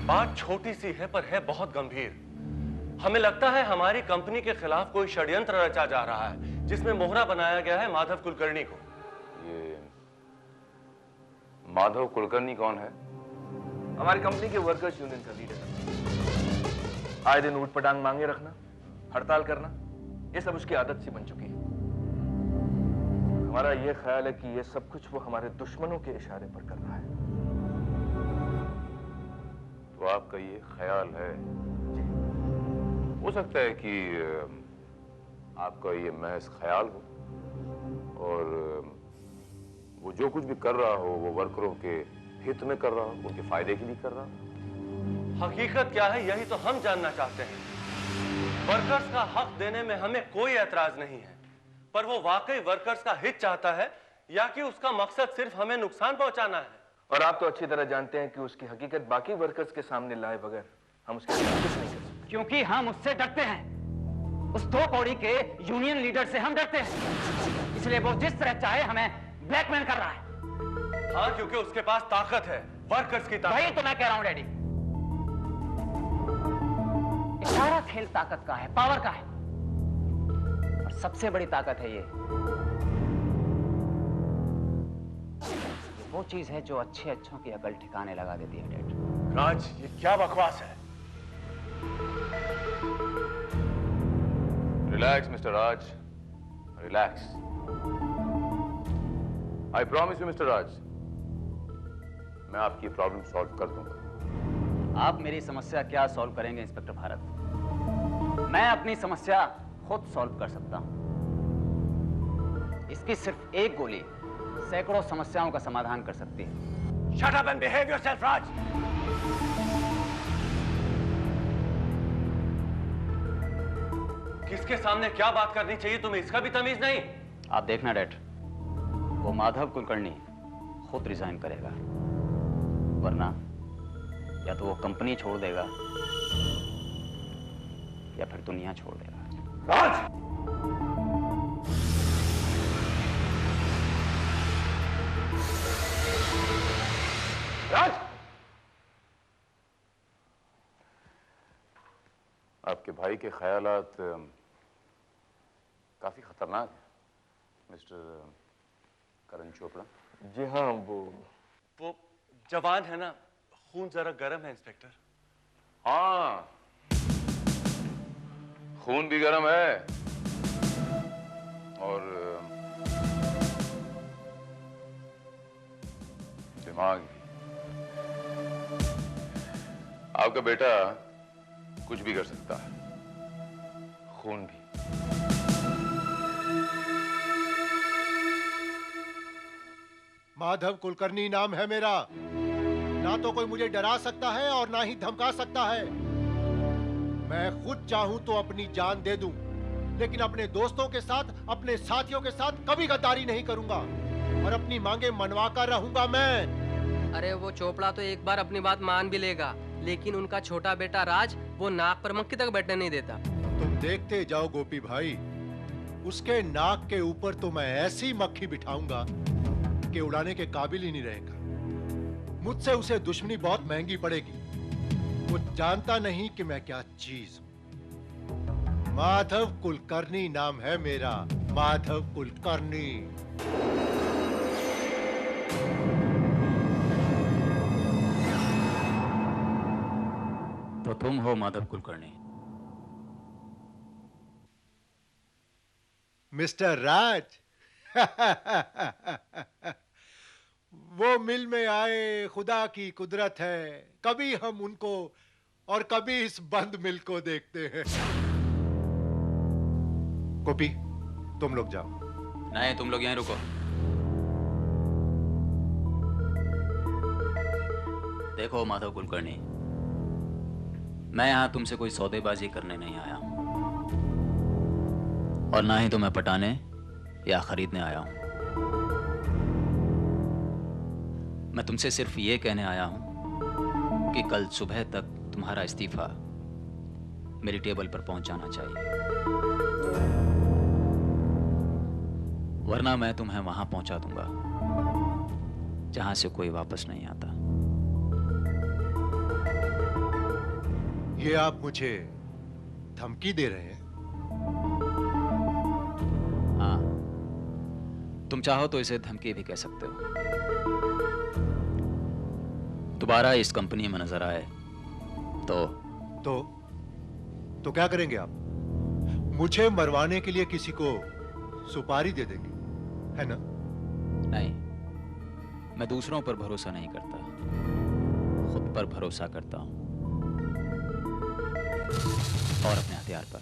बात छोटी सी है पर है बहुत गंभीर। हमें लगता है हमारी कंपनी के खिलाफ कोई षड्यंत्र रचा जा रहा है जिसमें मोहरा बनाया गया है माधव कुलकर्णी को। ये माधव कुलकर्णी कौन है? हमारी कंपनी के वर्कर्स यूनियन का लीडर। आए दिन ऊट पटांग मांगे रखना, हड़ताल करना, ये सब उसकी आदत सी बन चुकी है। हमारा ये ख्याल है कि ये सब कुछ वो हमारे दुश्मनों के इशारे पर कर रहा है। तो आपका ये ख्याल है? हो सकता है कि आपका ये महज ख्याल हो और वो जो कुछ भी कर रहा हो वो वर्करों के हित में कर रहा हो, उनके फायदे के लिए कर रहा हो। हकीकत क्या है यही तो हम जानना चाहते हैं। वर्कर्स का हक देने में हमें कोई एतराज नहीं है, पर वो वाकई वर्कर्स का हित चाहता है या कि उसका मकसद सिर्फ हमें नुकसान पहुंचाना है? और आप तो अच्छी तरह जानते हैं कि उसकी हकीकत बाकी वर्कर्स के सामने लाए बगैर हम उसके साथ कुछ नहीं कर सकते। क्योंकि हम उससे डरते हैं, उस दो कौड़ी के यूनियन लीडर से हम डरते हैं, इसलिए वो जिस तरह चाहे हमें ब्लैकमेल कर रहा है। हाँ, क्योंकि उसके पास ताकत है, वर्कर्स की ताकत। वही तो मैं कह रहा हूं डैडी। सारा खेल ताकत का है, पावर का है, और सबसे बड़ी ताकत है ये वो चीज है जो अच्छे अच्छों की अकल ठिकाने लगा देती है डैड। राज, ये क्या बकवास है? Relax mister Raj, relax. I promise you mister Raj, मैं आपकी प्रॉब्लम सॉल्व कर दूंगा। आप मेरी समस्या क्या सॉल्व करेंगे इंस्पेक्टर भारत? मैं अपनी समस्या खुद सॉल्व कर सकता हूं। इसकी सिर्फ एक गोली सैकड़ों समस्याओं का समाधान कर सकती है। Shut up and behave yourself, राज। किसके सामने क्या बात करनी चाहिए तुम्हें इसका भी तमीज नहीं? आप देखना डैड, वो माधव कुलकर्णी खुद रिजाइन करेगा, वरना या तो वो कंपनी छोड़ देगा या फिर दुनिया छोड़ देगा। राज! राज! आपके भाई के ख्यालात काफी खतरनाक हैं मिस्टर करण चोपड़ा। जी हाँ, वो जवान है ना, खून जरा गर्म है इंस्पेक्टर। हाँ, खून भी गर्म है और दिमाग भी। आपका बेटा कुछ भी कर सकता है, खून भी। माधव कुलकर्णी नाम है मेरा। ना तो कोई मुझे डरा सकता है और ना ही धमका सकता है। मैं खुद चाहूं तो अपनी जान दे दूं, लेकिन अपने दोस्तों के साथ, अपने साथियों के साथ कभी गद्दारी नहीं करूंगा और अपनी मांगे मनवाकर रहूंगा मैं। अरे वो चोपड़ा तो एक बार अपनी बात मान भी लेगा, लेकिन उनका छोटा बेटा राज वो नाक पर मक्खी तक बैठने नहीं देता। तुम देखते जाओ गोपी भाई, उसके नाक के ऊपर तो मैं ऐसी मक्खी बिठाऊंगा कि उड़ाने के काबिल ही नहीं रहेगा। मुझसे उसे दुश्मनी बहुत महंगी पड़ेगी। वो जानता नहीं कि मैं क्या चीज हूं। माधव कुलकर्णी नाम है मेरा, माधव कुलकर्णी। तो तुम हो माधव कुलकर्णी? मिस्टर राज, वो मिल में आए खुदा की कुदरत है। कभी हम उनको और कभी इस बंद मिल को देखते हैं। गोपी, तुम लोग जाओ। नहीं, तुम लोग यहीं रुको। देखो माधव कुलकर्णी, मैं यहां तुमसे कोई सौदेबाजी करने नहीं आया हूं और ना ही तुम्हें पटाने या खरीदने आया हूं। मैं तुमसे सिर्फ ये कहने आया हूं कि कल सुबह तक तुम्हारा इस्तीफा मेरी टेबल पर पहुंच जाना चाहिए, वरना मैं तुम्हें वहां पहुंचा दूंगा जहां से कोई वापस नहीं आता। ये आप मुझे धमकी दे रहे हैं? हाँ, तुम चाहो तो इसे धमकी भी कह सकते हो। दोबारा इस कंपनी में नजर आए तो क्या करेंगे आप? मुझे मरवाने के लिए किसी को सुपारी दे देंगे, है ना? नहीं, मैं दूसरों पर भरोसा नहीं करता, खुद पर भरोसा करता हूं, और अपने हथियार पर।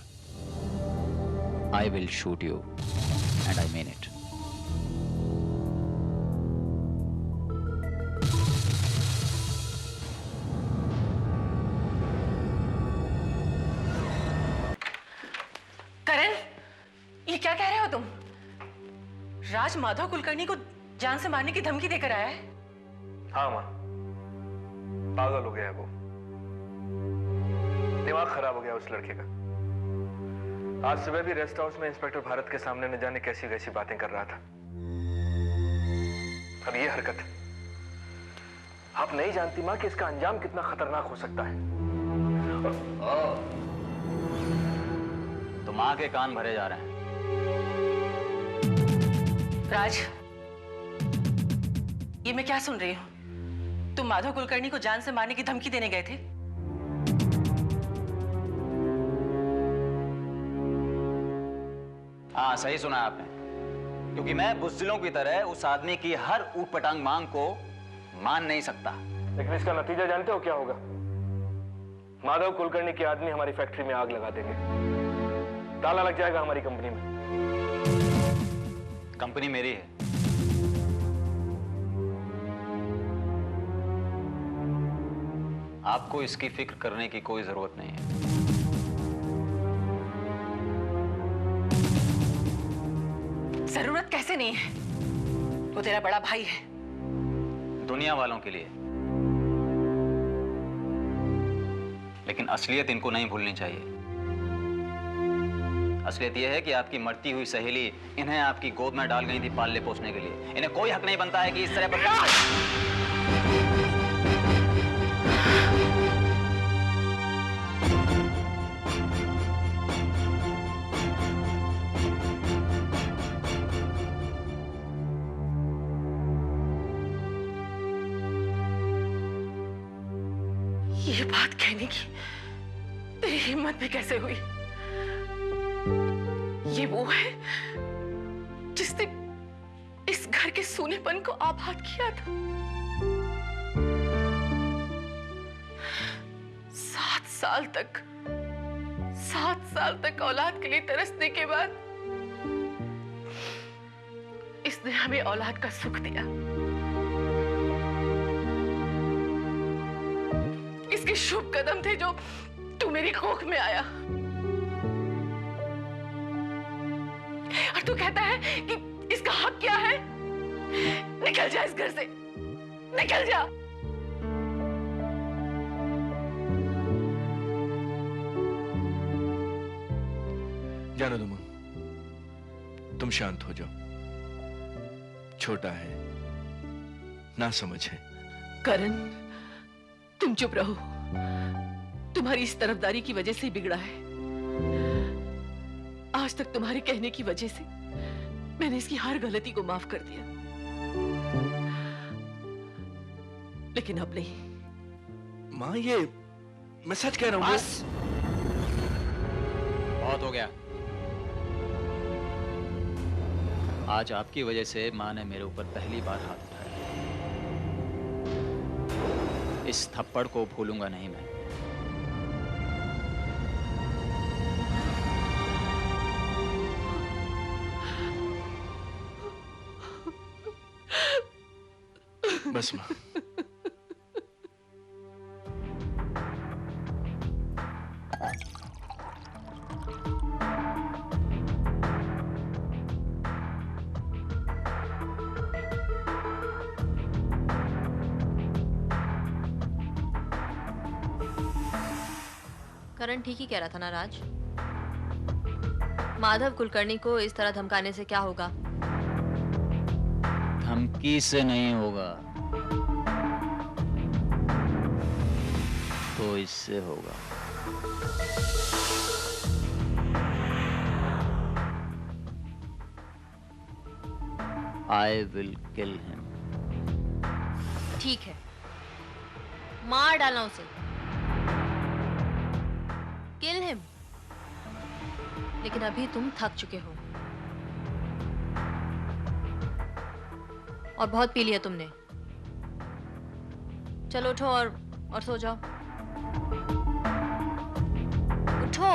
I will shoot you and I mean it. करण, ये क्या कह रहे हो तुम? राज माधव कुलकर्णी को जान से मारने की धमकी देकर आया है? हाँ माँ, पागल हो गया है वो, दिमाग खराब हो गया उस लड़के का। आज सुबह भी रेस्ट हाउस में इंस्पेक्टर भारत के सामने न जाने कैसी कैसी बातें कर रहा था। अब ये हरकत आप नहीं जानती माँ कि इसका अंजाम कितना खतरनाक हो सकता है। तो मां के कान भरे जा रहे हैं। राज, ये मैं क्या सुन रही हूँ? तुम माधव कुलकर्णी को जान से मारने की धमकी देने गए थे? हाँ, सही सुना आपने, क्योंकि मैं बुज़दिलों की तरह उस आदमी की हर ऊटपटांग मांग को मान नहीं सकता। लेकिन इसका नतीजा जानते हो क्या होगा? माधव कुलकर्णी के आदमी हमारी फैक्ट्री में आग लगा देंगे, ताला लग जाएगा हमारी कंपनी में। कंपनी मेरी है। आपको इसकी फिक्र करने की कोई जरूरत नहीं है। जरूरत कैसे नहीं है? वो तेरा बड़ा भाई है। दुनिया वालों के लिए, लेकिन असलियत इनको नहीं भूलनी चाहिए। असलियत यह है कि आपकी मरती हुई सहेली इन्हें आपकी गोद में डाल गई थी पालने पोसने के लिए। इन्हें कोई हक नहीं बनता है कि इस तरह पर... ये बात कहने की तेरी हिम्मत भी कैसे हुई? ये वो है जिसने इस घर के सूनेपन को आबाद किया था। 7 साल तक औलाद के लिए तरसने के बाद इसने हमें औलाद का सुख दिया। इसके शुभ कदम थे जो तू मेरी कोख में आया, और तू कहता है कि इसका हक क्या है? निकल जा इस घर से, निकल जा। जानो तुम, तुम शांत हो जाओ। छोटा है, ना समझ है। करण, तुम चुप रहो। तुम्हारी इस तरफदारी की वजह से ही बिगड़ा है। आज तक तुम्हारे कहने की वजह से मैंने इसकी हर गलती को माफ कर दिया, लेकिन अब नहीं। माँ, ये मैं सच कह रहा हूँ। बस, बहुत हो गया। आज आपकी वजह से माँ ने मेरे ऊपर पहली बार हाथ उठाया। इस थप्पड़ को भूलूंगा नहीं मैं। बस माँ, करण ठीक ही कह रहा था ना राज? माधव कुलकर्णी को इस तरह धमकाने से क्या होगा? धमकी से नहीं होगा तो इससे होगा। I will kill him. ठीक है, मार डालना उसे। Kill him. लेकिन अभी तुम थक चुके हो और बहुत पी लिया तुमने। चलो उठो और सो जाओ। उठो।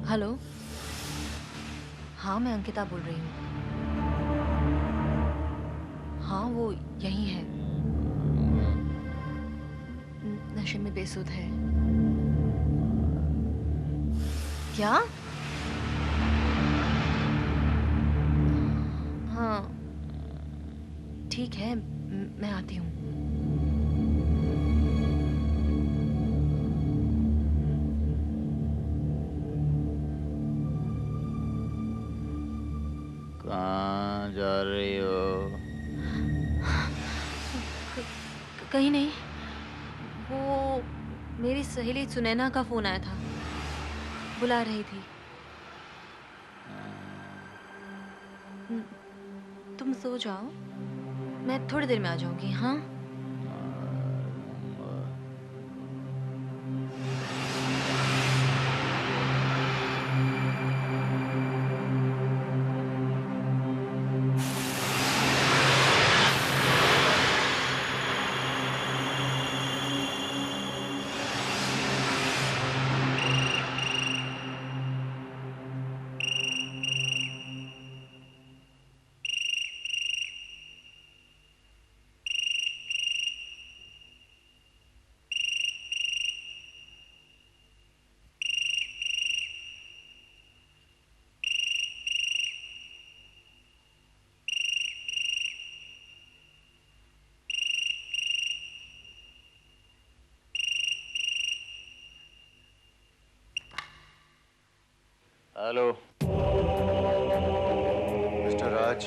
हेलो, हाँ मैं अंकिता बोल रही हूँ। हाँ वो यही है, नशे में बेसुध है। क्या? हाँ ठीक है, मैं आती हूँ। कहाँ जा रही हो? कहीं नहीं, वो मेरी सहेली सुनैना का फोन आया था, बुला रही थी। तुम सो जाओ, मैं थोड़ी देर में आ जाऊंगी। हाँ हेलो मिस्टर राज,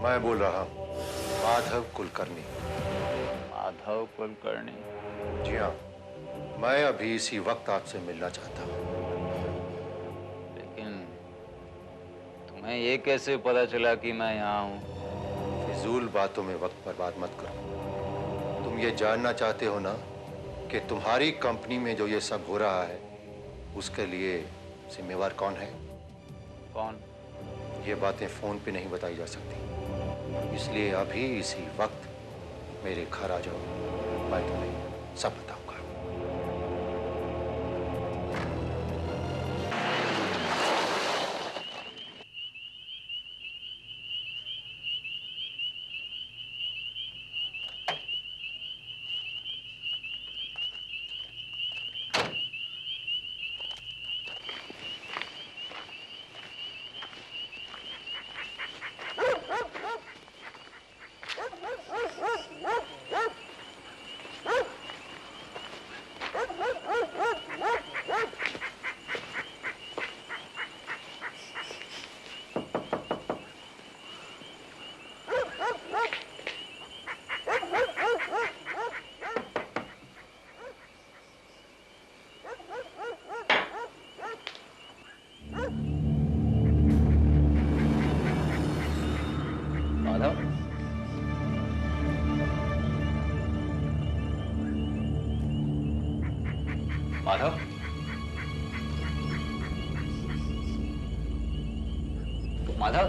मैं बोल रहा हूँ, माधव कुलकर्णी। माधव कुलकर्णी? जी हाँ, मैं अभी इसी वक्त आपसे मिलना चाहता हूँ। लेकिन तुम्हें ये कैसे पता चला कि मैं यहाँ हूँ? फिजूल बातों में वक्त बर्बाद मत करो। तुम ये जानना चाहते हो ना कि तुम्हारी कंपनी में जो ये सब हो रहा है उसके लिए जिम्मेवार कौन है? कौन? ये बातें फोन पे नहीं बताई जा सकती, इसलिए अभी इसी वक्त मेरे घर आ जाओ, मैं तुम्हें सब बताऊंगा। माधव? माधव? माधव?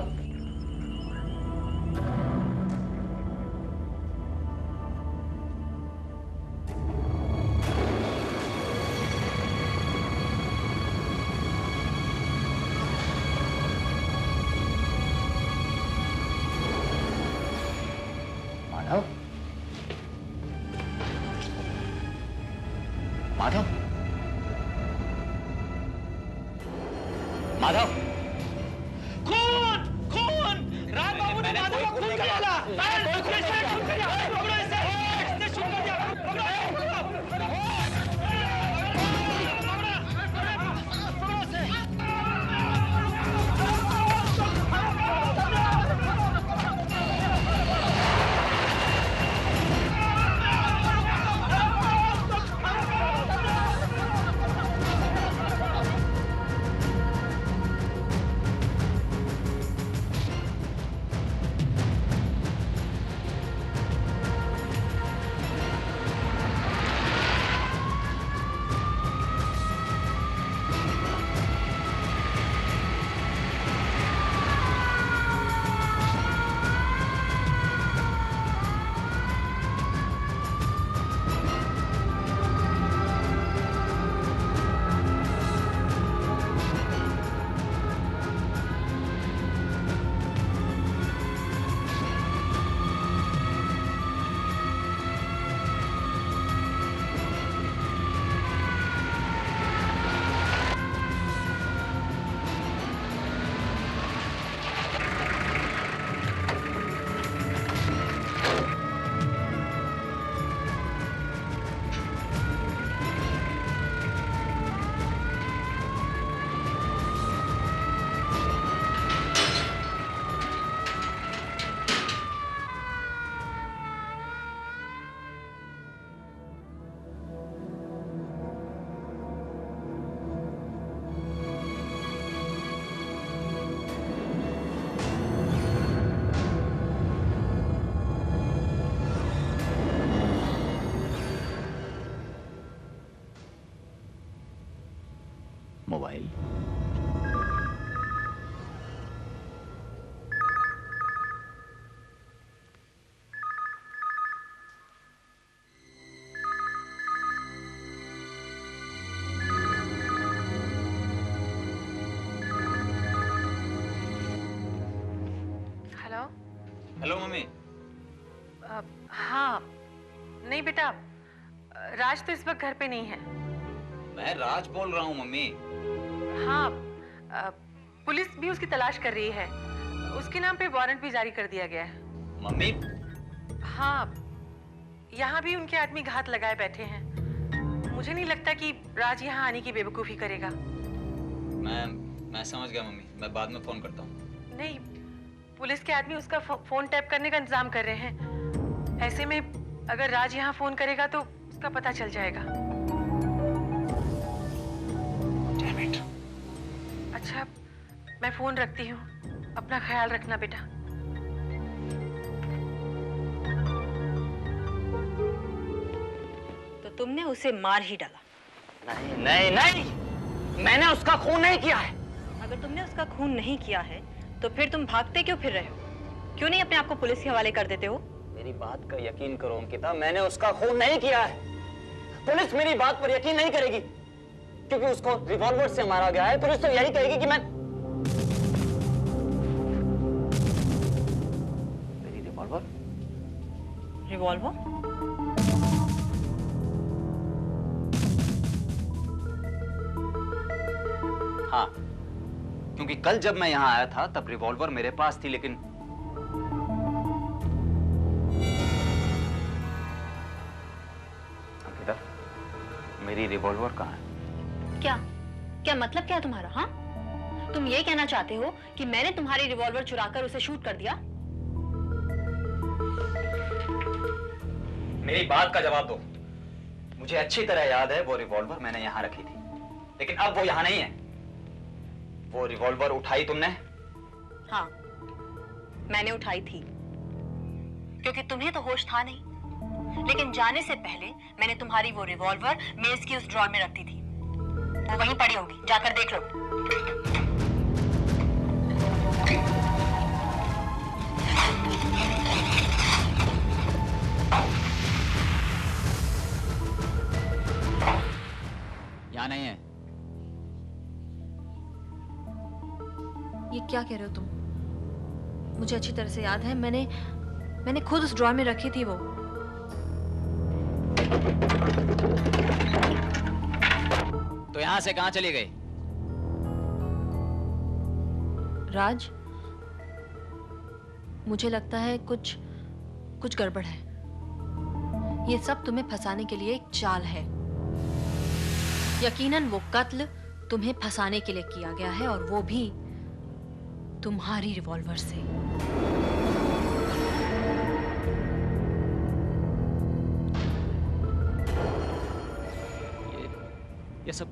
माधव? माधव? माधव? खून! खून! राम बाबू ने माधव को खून कर डाला! Hello mummy. हाँ, नहीं बेटा, राज तो इस वक्त घर पे नहीं है। मैं राज बोल रहा हूँ मम्मी। हाँ, पुलिस भी उसकी तलाश कर रही है। उसके नाम पे वारंट भी जारी कर दिया गया है। मम्मी? हाँ, यहाँ भी उनके आदमी घात लगाए बैठे हैं। मुझे नहीं लगता कि राज यहाँ आने की बेवकूफ़ी करेगा। मैं समझ गया मम्मी, मैं बाद में फोन करता हूँ। नहीं, पुलिस के आदमी उसका फोन टैप करने का इंतजाम कर रहे हैं। ऐसे में अगर राज यहाँ फोन करेगा तो उसका पता चल जाएगा। Damn it. अच्छा, मैं फोन रखती हूँ। अपना ख्याल रखना बेटा। तो तुमने उसे मार ही डाला? नहीं नहीं नहीं, मैंने उसका खून नहीं किया है। अगर तुमने उसका खून नहीं किया है तो फिर तुम भागते क्यों फिर रहे हो? क्यों नहीं अपने आप को पुलिस के हवाले कर देते हो? मेरी बात का यकीन करो अंकिता, मैंने उसका खून नहीं किया है। पुलिस मेरी बात पर यकीन नहीं करेगी क्योंकि उसको रिवॉल्वर से मारा गया है। पुलिस तो यही कहेगी कि मैं... मेरी रिवॉल्वर? रिवॉल्वर? हाँ, क्योंकि कल जब मैं यहाँ आया था तब रिवॉल्वर मेरे पास थी, लेकिन अंकिता, मेरी रिवॉल्वर कहाँ है? क्या मतलब क्या है तुम्हारा? हाँ, तुम ये कहना चाहते हो कि मैंने तुम्हारी रिवॉल्वर चुराकर उसे शूट कर दिया? मेरी बात का जवाब दो। मुझे अच्छी तरह याद है वो रिवॉल्वर मैंने यहाँ रखी थी, लेकिन अब वो यहाँ नहीं है। वो रिवॉल्वर उठाई तुमने? हाँ, मैंने उठाई थी क्योंकि तुम्हें तो होश था नहीं। लेकिन जाने से पहले मैंने तुम्हारी वो रिवॉल्वर मेज की उस ड्रॉर में रखी थी। वो वहीं पड़ी होगी, जाकर देख लो। यहाँ नहीं है। ये क्या कह रहे हो तुम? मुझे अच्छी तरह से याद है, मैंने खुद उस ड्रॉर में रखी थी वो। तो यहाँ से कहाँ चली गई? राज, मुझे लगता है कुछ गड़बड़ है। ये सब तुम्हें फंसाने के लिए एक चाल है। यकीनन वो कत्ल तुम्हें फंसाने के लिए किया गया है, और वो भी तुम्हारी रिवॉल्वर से। ये सब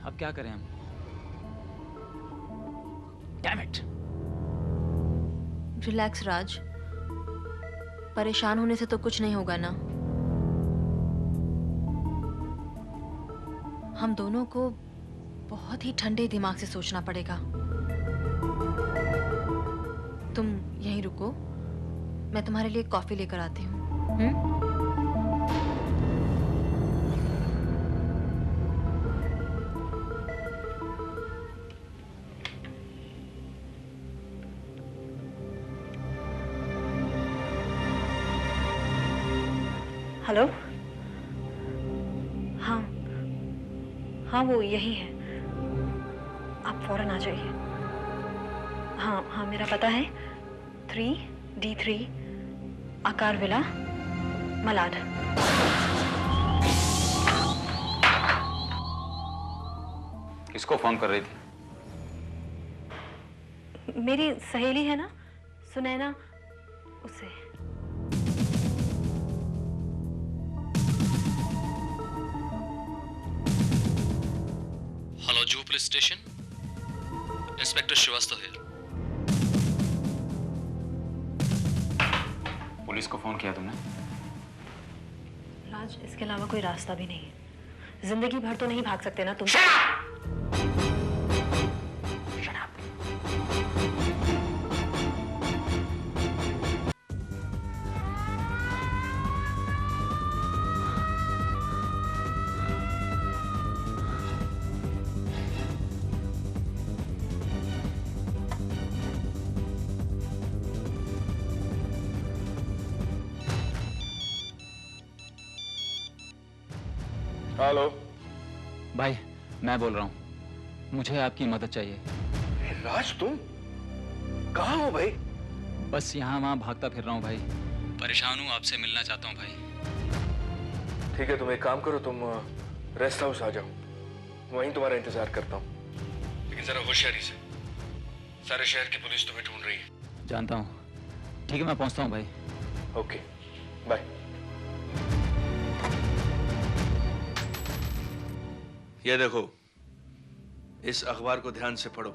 अब क्या करें हम? Damn it! रिलैक्स राज, परेशान होने से तो कुछ नहीं होगा ना। हम दोनों को बहुत ही ठंडे दिमाग से सोचना पड़ेगा। तुम यहीं रुको, मैं तुम्हारे लिए कॉफी लेकर आती हूँ। हेलो? हाँ, वो यही है। आप फौरन आ जाइए। हाँ, मेरा पता है 3D3 आकार विला, मलाड। किसको फोन कर रही थी? मेरी सहेली है ना, सुनैना, उसे। हेलो, जू पुलिस स्टेशन, इंस्पेक्टर श्रीवास्तव है। पुलिस को फोन किया तुमने? राज, इसके अलावा कोई रास्ता भी नहीं है। जिंदगी भर तो नहीं भाग सकते ना तुम। हेलो भाई, मैं बोल रहा हूँ, मुझे आपकी मदद चाहिए। राज, तुम कहाँ हो भाई? बस यहाँ वहाँ भागता फिर रहा हूँ भाई। परेशान हूँ, आपसे मिलना चाहता हूँ भाई। ठीक है, तुम एक काम करो, तुम रेस्ट हाउस आ जाओ, वहीं तुम्हारा इंतजार करता हूँ। लेकिन जरा होशियारी से, सारे शहर की पुलिस तुम्हें ढूंढ रही है। जानता हूँ। ठीक है, मैं पहुँचता हूँ भाई। Okay, bye. ये देखो, इस अखबार को ध्यान से पढ़ो।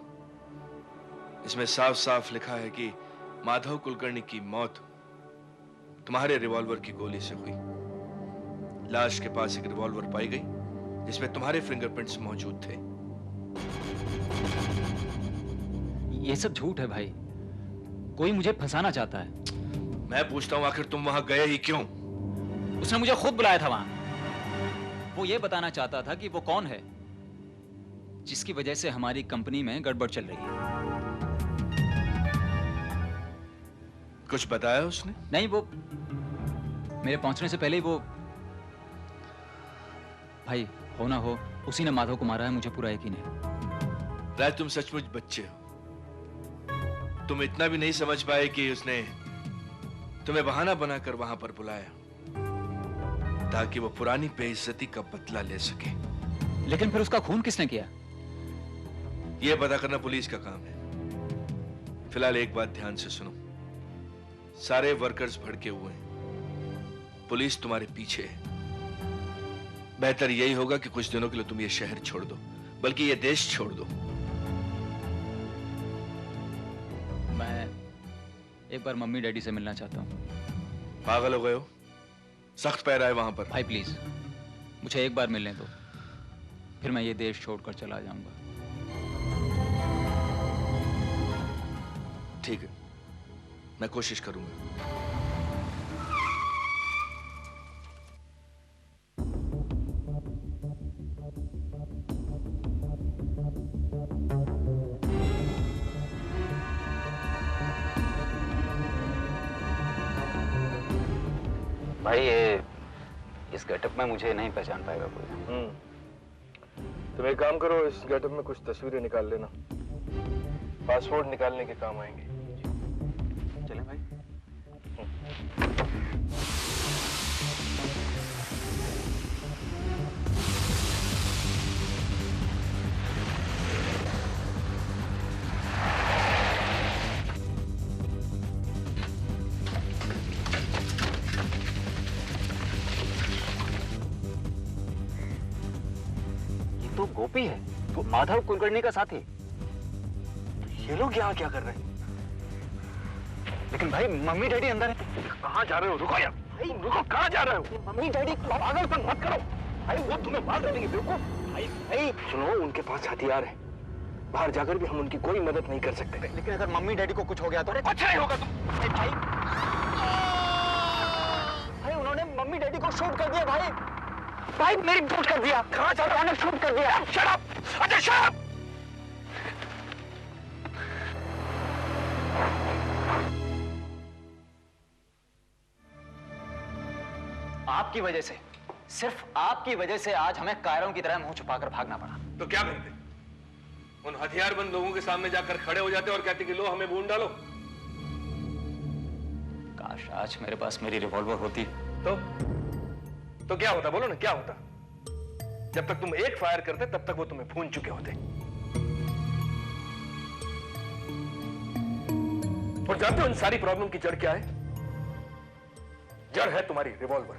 इसमें साफ साफ लिखा है कि माधव कुलकर्णी की मौत तुम्हारे रिवॉल्वर की गोली से हुई। लाश के पास एक रिवॉल्वर पाई गई जिसमें तुम्हारे फिंगरप्रिंट्स मौजूद थे। ये सब झूठ है भाई, कोई मुझे फंसाना चाहता है। मैं पूछता हूं, आखिर तुम वहां गए ही क्यों? उसने मुझे खुद बुलाया था वहां। वो ये बताना चाहता था कि वो कौन है जिसकी वजह से हमारी कंपनी में गड़बड़ चल रही है। कुछ बताया उसने? नहीं, वो मेरे पहुंचने से पहले ही वो भाई, हो ना हो उसी ने माधव को मारा है, मुझे पूरा यकीन है। राज, तुम सचमुच बच्चे हो। तुम इतना भी नहीं समझ पाए कि उसने तुम्हें बहाना बनाकर वहां पर बुलाया ताकि वो पुरानी बेइज्जती का बदला ले सके। लेकिन फिर उसका खून किसने किया? यह पता करना पुलिस का काम है। फिलहाल एक बात ध्यान से सुनो, सारे वर्कर्स भड़के हुए हैं, पुलिस तुम्हारे पीछे है। बेहतर यही होगा कि कुछ दिनों के लिए तुम ये शहर छोड़ दो, बल्कि ये देश छोड़ दो। मैं एक बार मम्मी डैडी से मिलना चाहता हूँ। पागल हो गए हो? सख्त पैर आए वहां पर। भाई प्लीज, मुझे एक बार मिलने दो, फिर मैं ये देश छोड़कर चला जाऊंगा। ठीक है, मैं कोशिश करूंगा। भाई, ये इस गेटअप में मुझे नहीं पहचान पाएगा कोई। तुम एक काम करो, इस गेटअप में कुछ तस्वीरें निकाल लेना, पासपोर्ट निकालने के काम आएंगे। चलें भाई। ये तो गोपी है, वो माधव कुलकर्णी का साथी। ये लोग यहाँ क्या कर रहे हैं? लेकिन भाई, मम्मी डैडी अंदर है। कहाँ जा रहे हो? रुको यार, रुको, कहाँ जा रहे हो? मम्मी डैडी पागलपन मत करो भाई, वो तुम्हें मार देंगे। बेवकूफ भाई। भाई सुनो, उनके पास हथियार है, बाहर जाकर भी हम उनकी कोई मदद नहीं कर सकते। लेकिन अगर मम्मी डैडी को कुछ हो गया तो? कुछ नहीं होगा। तुम भाई, उन्होंने मम्मी डैडी को शूट कर दिया। भाई भाई, मेरी शूट कर दिया। कहाँ जा रहे हो? शूट कर दिया। Shut up! Ajay, shut up! आपकी वजह से, सिर्फ आपकी वजह से आज हमें कायरों की तरह मुंह छुपाकर भागना पड़ा। तो क्या करते? उन हथियारबंद लोगों के सामने जाकर खड़े हो जाते और कहते कि लो, हमें भून डालो। काश आज मेरे पास मेरी रिवॉल्वर होती। तो क्या होता? बोलो ना, क्या होता? जब तक तुम एक फायर करते तब तक वो तुम्हें भून चुके होते। और जानते हो इन सारी प्रॉब्लम की जड़ क्या है? जड़ है तुम्हारी रिवॉल्वर।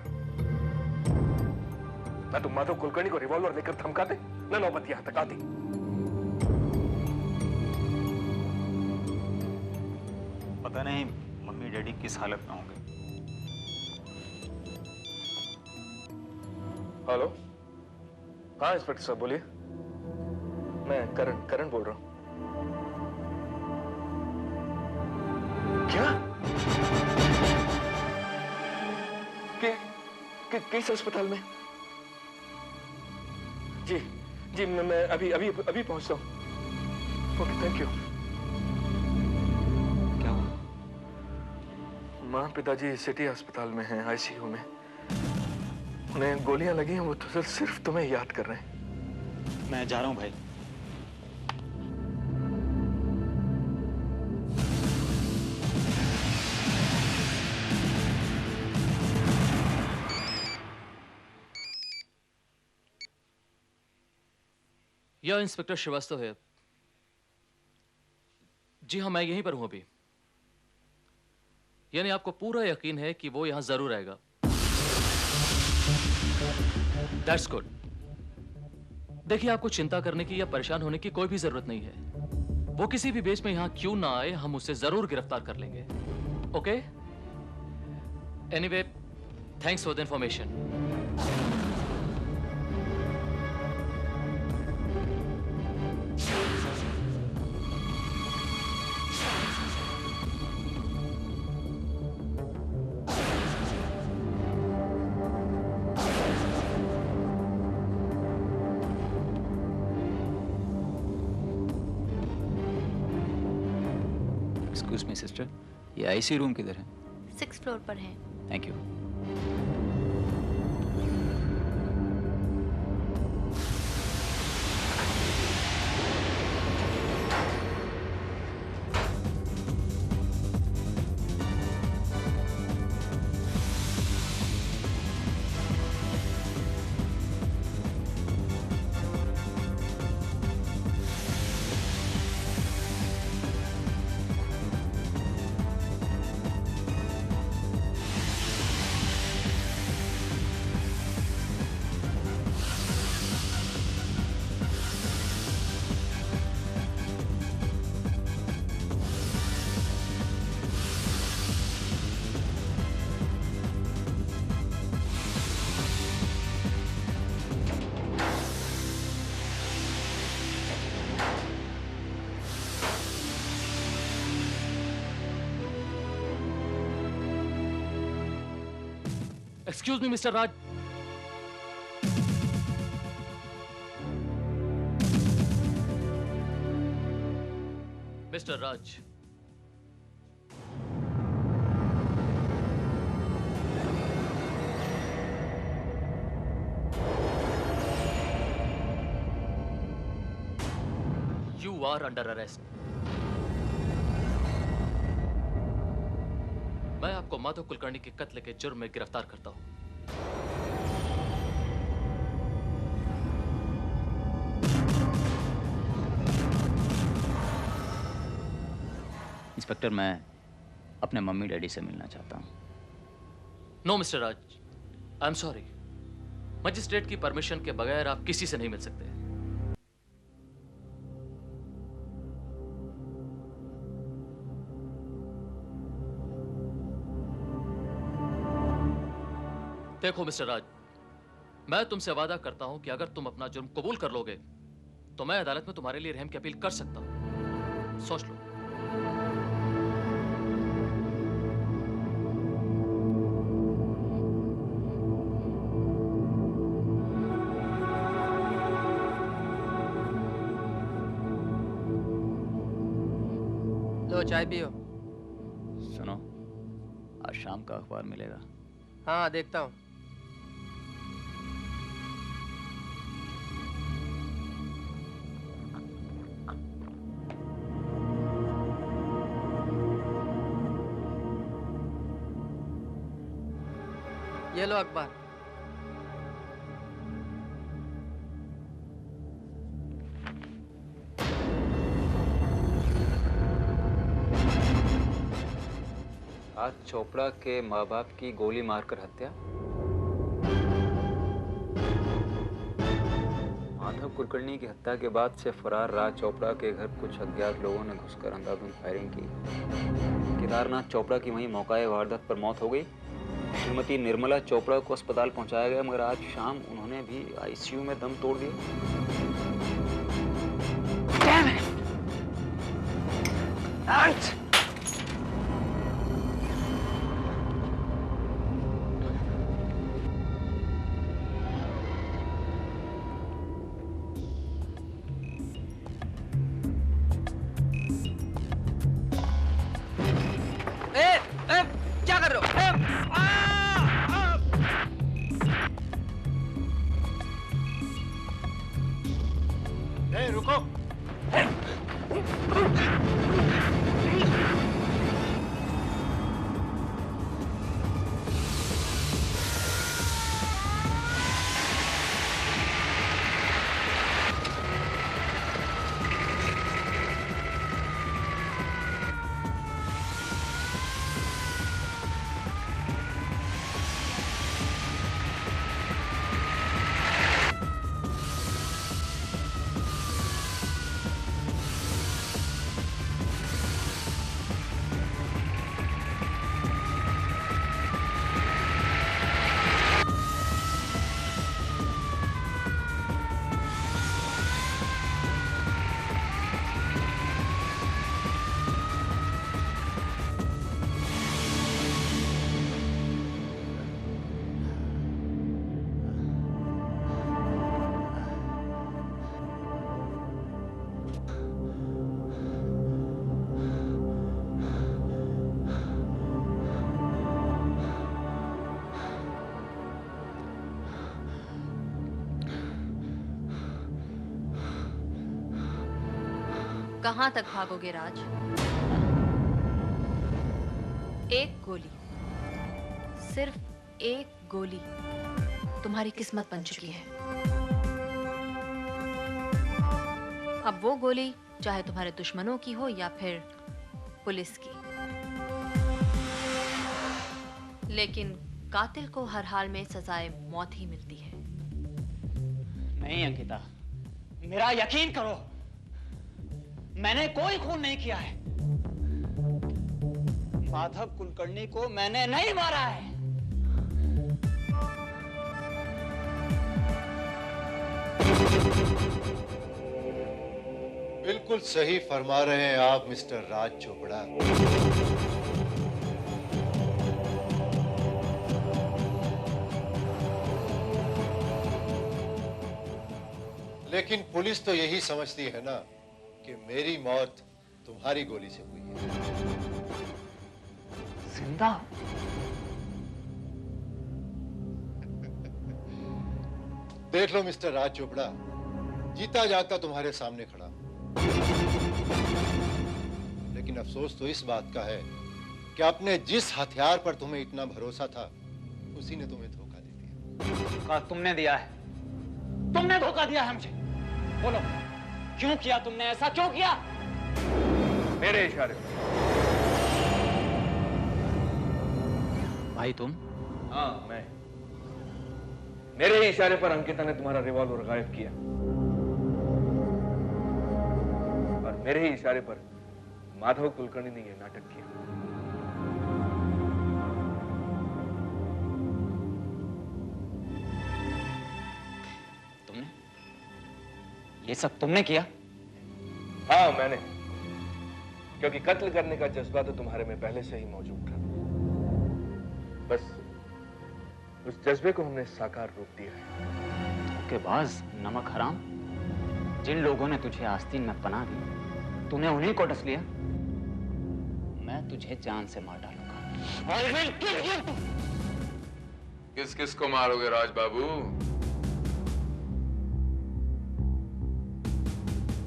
ना तुम माधव कुलकर्णी को रिवॉल्वर लेकर धमकाते, ना नौबत यहां तक आती। पता नहीं मम्मी डैडी किस हालत में होंगे। हेलो, हाँ इंस्पेक्टर साहब बोलिए। मैं करण बोल रहा हूं। क्या? किस अस्पताल में? जी मैं अभी पहुंचता हूं। Okay, thank you. क्या हुआ? माँ पिताजी सिटी अस्पताल में हैं, आईसीयू में। उन्हें गोलियां लगी हैं, वो तो सिर्फ तुम्हें याद कर रहे हैं। मैं जा रहा हूं भाई। यह इंस्पेक्टर श्रीवास्तव है। जी हाँ, मैं यहीं पर हूं अभी। यानी आपको पूरा यकीन है कि वो यहां जरूर आएगा। That's good. देखिए, आपको चिंता करने की या परेशान होने की कोई भी जरूरत नहीं है। वो किसी भी बेस में यहां क्यों ना आए, हम उसे जरूर गिरफ्तार कर लेंगे। Okay? Anyway, thanks for the information. Excuse me sister, ये आईसी रूम किधर है? 6th फ्लोर पर है। Thank you. Excuse me, Mr. Raj. Mr. Raj. You are under arrest. मैं आपको माधव कुलकर्णी के कत्ल के जुर्म में गिरफ्तार करता हूं। इंस्पेक्टर, मैं अपने मम्मी डैडी से मिलना चाहता हूं। No mister Raj, I am sorry. Magistrate की परमिशन के बगैर आप किसी से नहीं मिल सकते। देखो मिस्टर राज, मैं तुमसे वादा करता हूं कि अगर तुम अपना जुर्म कबूल कर लोगे तो मैं अदालत में तुम्हारे लिए रहम की अपील कर सकता हूं। सोच लो। लो चाय पियो। सुनो, आज शाम का अखबार मिलेगा? हाँ, देखता हूँ। ये लो अखबार। आज चोपड़ा के माँ बाप की गोली मारकर हत्या। माधव कुलकर्णी की हत्या के बाद से फरार राज चोपड़ा के घर कुछ अज्ञात लोगों ने घुसकर अंधाधुंध फायरिंग की। केदारनाथ चोपड़ा की वहीं मौके वारदात पर मौत हो गई। श्रीमती निर्मला चोपड़ा को अस्पताल पहुंचाया गया, मगर आज शाम उन्होंने भी आईसीयू में दम तोड़ दिया। क्या कर रहे हो? कहां तक भागोगे राज? एक गोली, सिर्फ एक गोली तुम्हारी किस्मत बन चुकी है। अब वो गोली चाहे तुम्हारे दुश्मनों की हो या फिर पुलिस की, लेकिन कातिल को हर हाल में सजाए मौत ही मिलती है। नहीं अंकिता, मेरा यकीन करो, मैंने कोई खून नहीं किया है। माधव कुलकर्णी को मैंने नहीं मारा है। बिल्कुल सही फरमा रहे हैं आप मिस्टर राज चोपड़ा। लेकिन पुलिस तो यही समझती है ना कि मेरी मौत तुम्हारी गोली से हुई है। जिंदा? देख लो मिस्टर राज चोपड़ा, जीता जागता तुम्हारे सामने खड़ा, लेकिन अफसोस तो इस बात का है कि अपने जिस हथियार पर तुम्हें इतना भरोसा था, उसी ने तुम्हें धोखा दे दिया। धोखा तुमने दिया है, तुमने धोखा दिया है मुझे। बोलो, क्यों किया तुमने ऐसा, क्यों किया? मेरे इशारे पर। भाई तुम? हाँ, मैं। मेरे ही इशारे पर अंकिता ने तुम्हारा रिवॉल्वर गायब किया और मेरे ही इशारे पर माधव कुलकर्णी ने यह नाटक किया। तुमने? ये सब तुमने किया? हाँ, मैंने, क्योंकि कत्ल करने का जज्बा तो तुम्हारे में पहले से ही मौजूद था। बस उस जज्बे को हमने साकार रूप दिया है। धोखेबाज, नमक हराम, जिन लोगों ने तुझे आस्तीन में पनाह दी, तूने उन्हीं को डस लिया। मैं तुझे जान से मार डालूंगा। किस किस को मारोगे राज बाबू?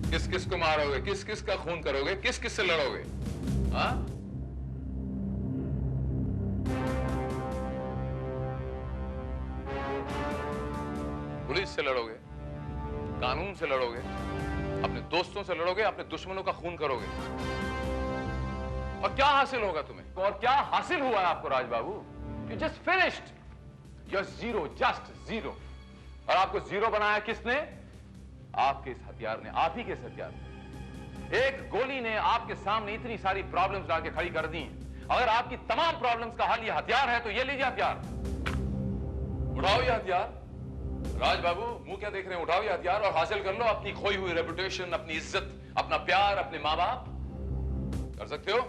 किस किस को मारोगे? किस किस का खून करोगे? किस किस से लड़ोगे? हाँ? पुलिस से लड़ोगे, कानून से लड़ोगे, अपने दोस्तों से लड़ोगे, अपने दुश्मनों का खून करोगे, और क्या हासिल होगा तुम्हें? और क्या हासिल हुआ है आपको राज बाबू? You just finished, you are zero, just zero. और आपको जीरो बनाया किसने? आपके इस हथियार ने, आप ही के इस हथियार ने। एक गोली ने आपके सामने इतनी सारी प्रॉब्लम्स ला के खड़ी कर दी। अगर आपकी तमाम प्रॉब्लम्स का हल ये हथियार है तो ये लीजिए हथियार, उठाओ ये हथियार। राज बाबू, मुंह क्या देख रहे हैं? उठाओ ये हथियार और हासिल कर लो अपनी खोई हुई रेपुटेशन, अपनी इज्जत, अपना प्यार, अपने मां बाप। कर सकते हो?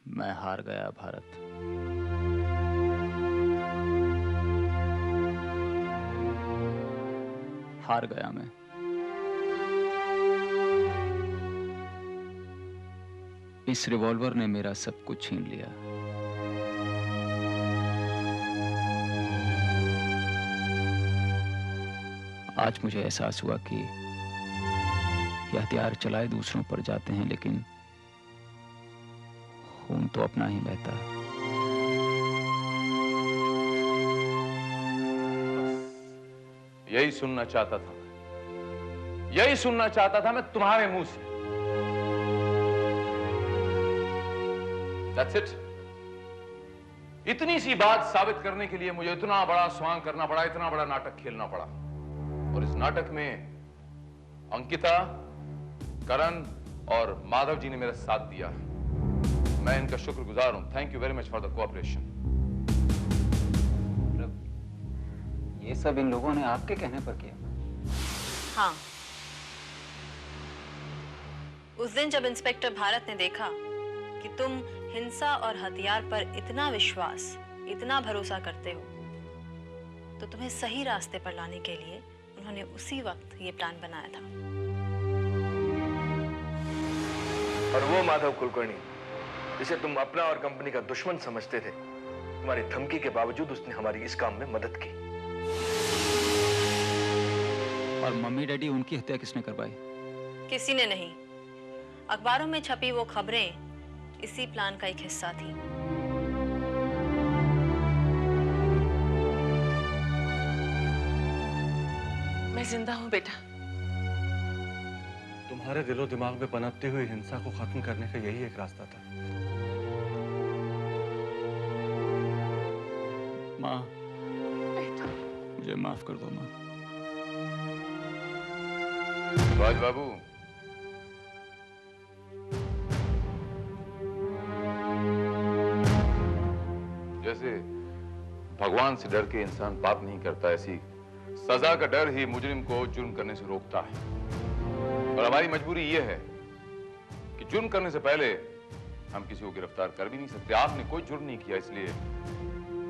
मैं हार गया भारत। हार गया मैं। इस रिवॉल्वर ने मेरा सब कुछ छीन लिया। आज मुझे एहसास हुआ कि ये हथियार चलाए दूसरों पर जाते हैं, लेकिन खून तो अपना ही बहता है। यही सुनना चाहता था, यही सुनना चाहता था मैं तुम्हारे मुंह से। That's it. इतनी सी बात साबित करने के लिए मुझे इतना बड़ा स्वांग करना पड़ा, इतना बड़ा नाटक खेलना पड़ा। और इस नाटक में अंकिता, करण और माधव जी ने मेरा साथ दिया। मैं इनका शुक्रगुजार हूं। Thank you very much for the cooperation. ये सब इन लोगों ने आपके कहने पर किया? हाँ, उस दिन जब इंस्पेक्टर भारत ने देखा कि तुम हिंसा और हथियार पर इतना विश्वास, इतना भरोसा करते हो, तो तुम्हें सही रास्ते पर लाने के लिए उन्होंने उसी वक्त ये प्लान बनाया था। और वो माधव कुलकर्णी जिसे तुम अपना और कंपनी का दुश्मन समझते थे, तुम्हारी धमकी के बावजूद उसने हमारी इस काम में मदद की। और मम्मी डैडी उनकी हत्या किसने करवाई? किसी ने नहीं। अखबारों में छपी वो खबरें इसी प्लान का एक हिस्सा थी। मैं जिंदा हूं बेटा। तुम्हारे दिलो दिमाग में पनपती हुई हिंसा को खत्म करने का यही एक रास्ता था। माँ, मुझे माफ कर दो माँ। राज बाबू, जैसे भगवान से डर के इंसान पाप नहीं करता, ऐसी सजा का डर ही मुजरिम को जुर्म करने से रोकता है। और हमारी मजबूरी यह है कि जुर्म करने से पहले हम किसी को गिरफ्तार कर भी नहीं सकते। आपने कोई जुर्म नहीं किया, इसलिए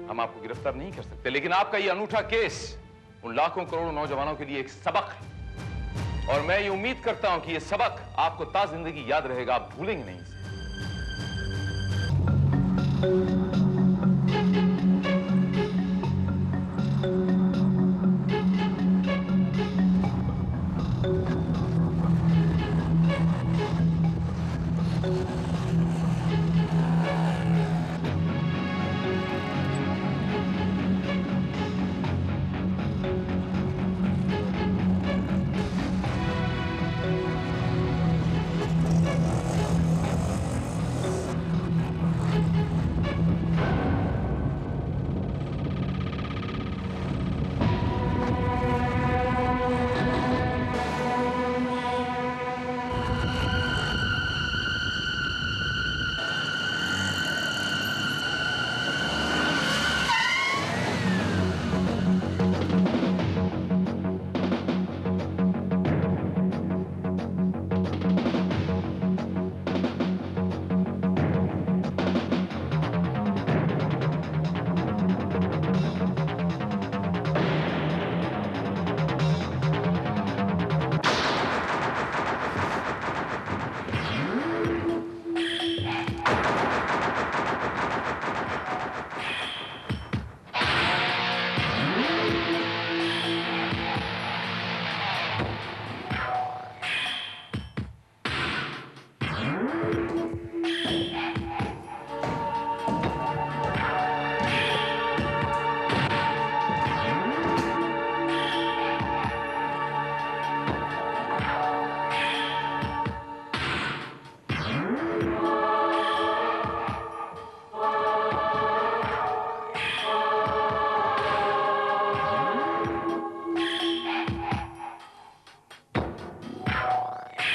हम आपको गिरफ्तार नहीं कर सकते। लेकिन आपका यह अनूठा केस उन लाखों करोड़ों नौजवानों के लिए एक सबक है, और मैं ये उम्मीद करता हूं कि यह सबक आपको ता जिंदगी याद रहेगा, आप भूलेंगे नहीं इसे।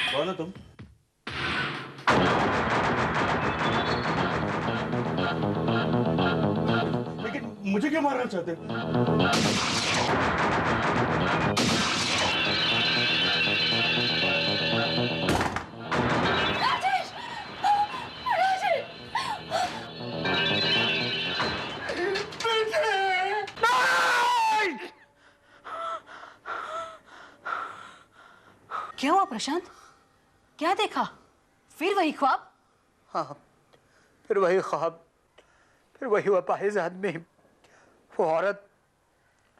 कौन हो तुम? लेकिन मुझे क्यों मारना चाहते हो? क्या हुआ प्रशांत? क्या देखा? फिर वही ख्वाब? हाँ, फिर वही ख्वाब, फिर वही अपाहिज आदमी, वो औरत।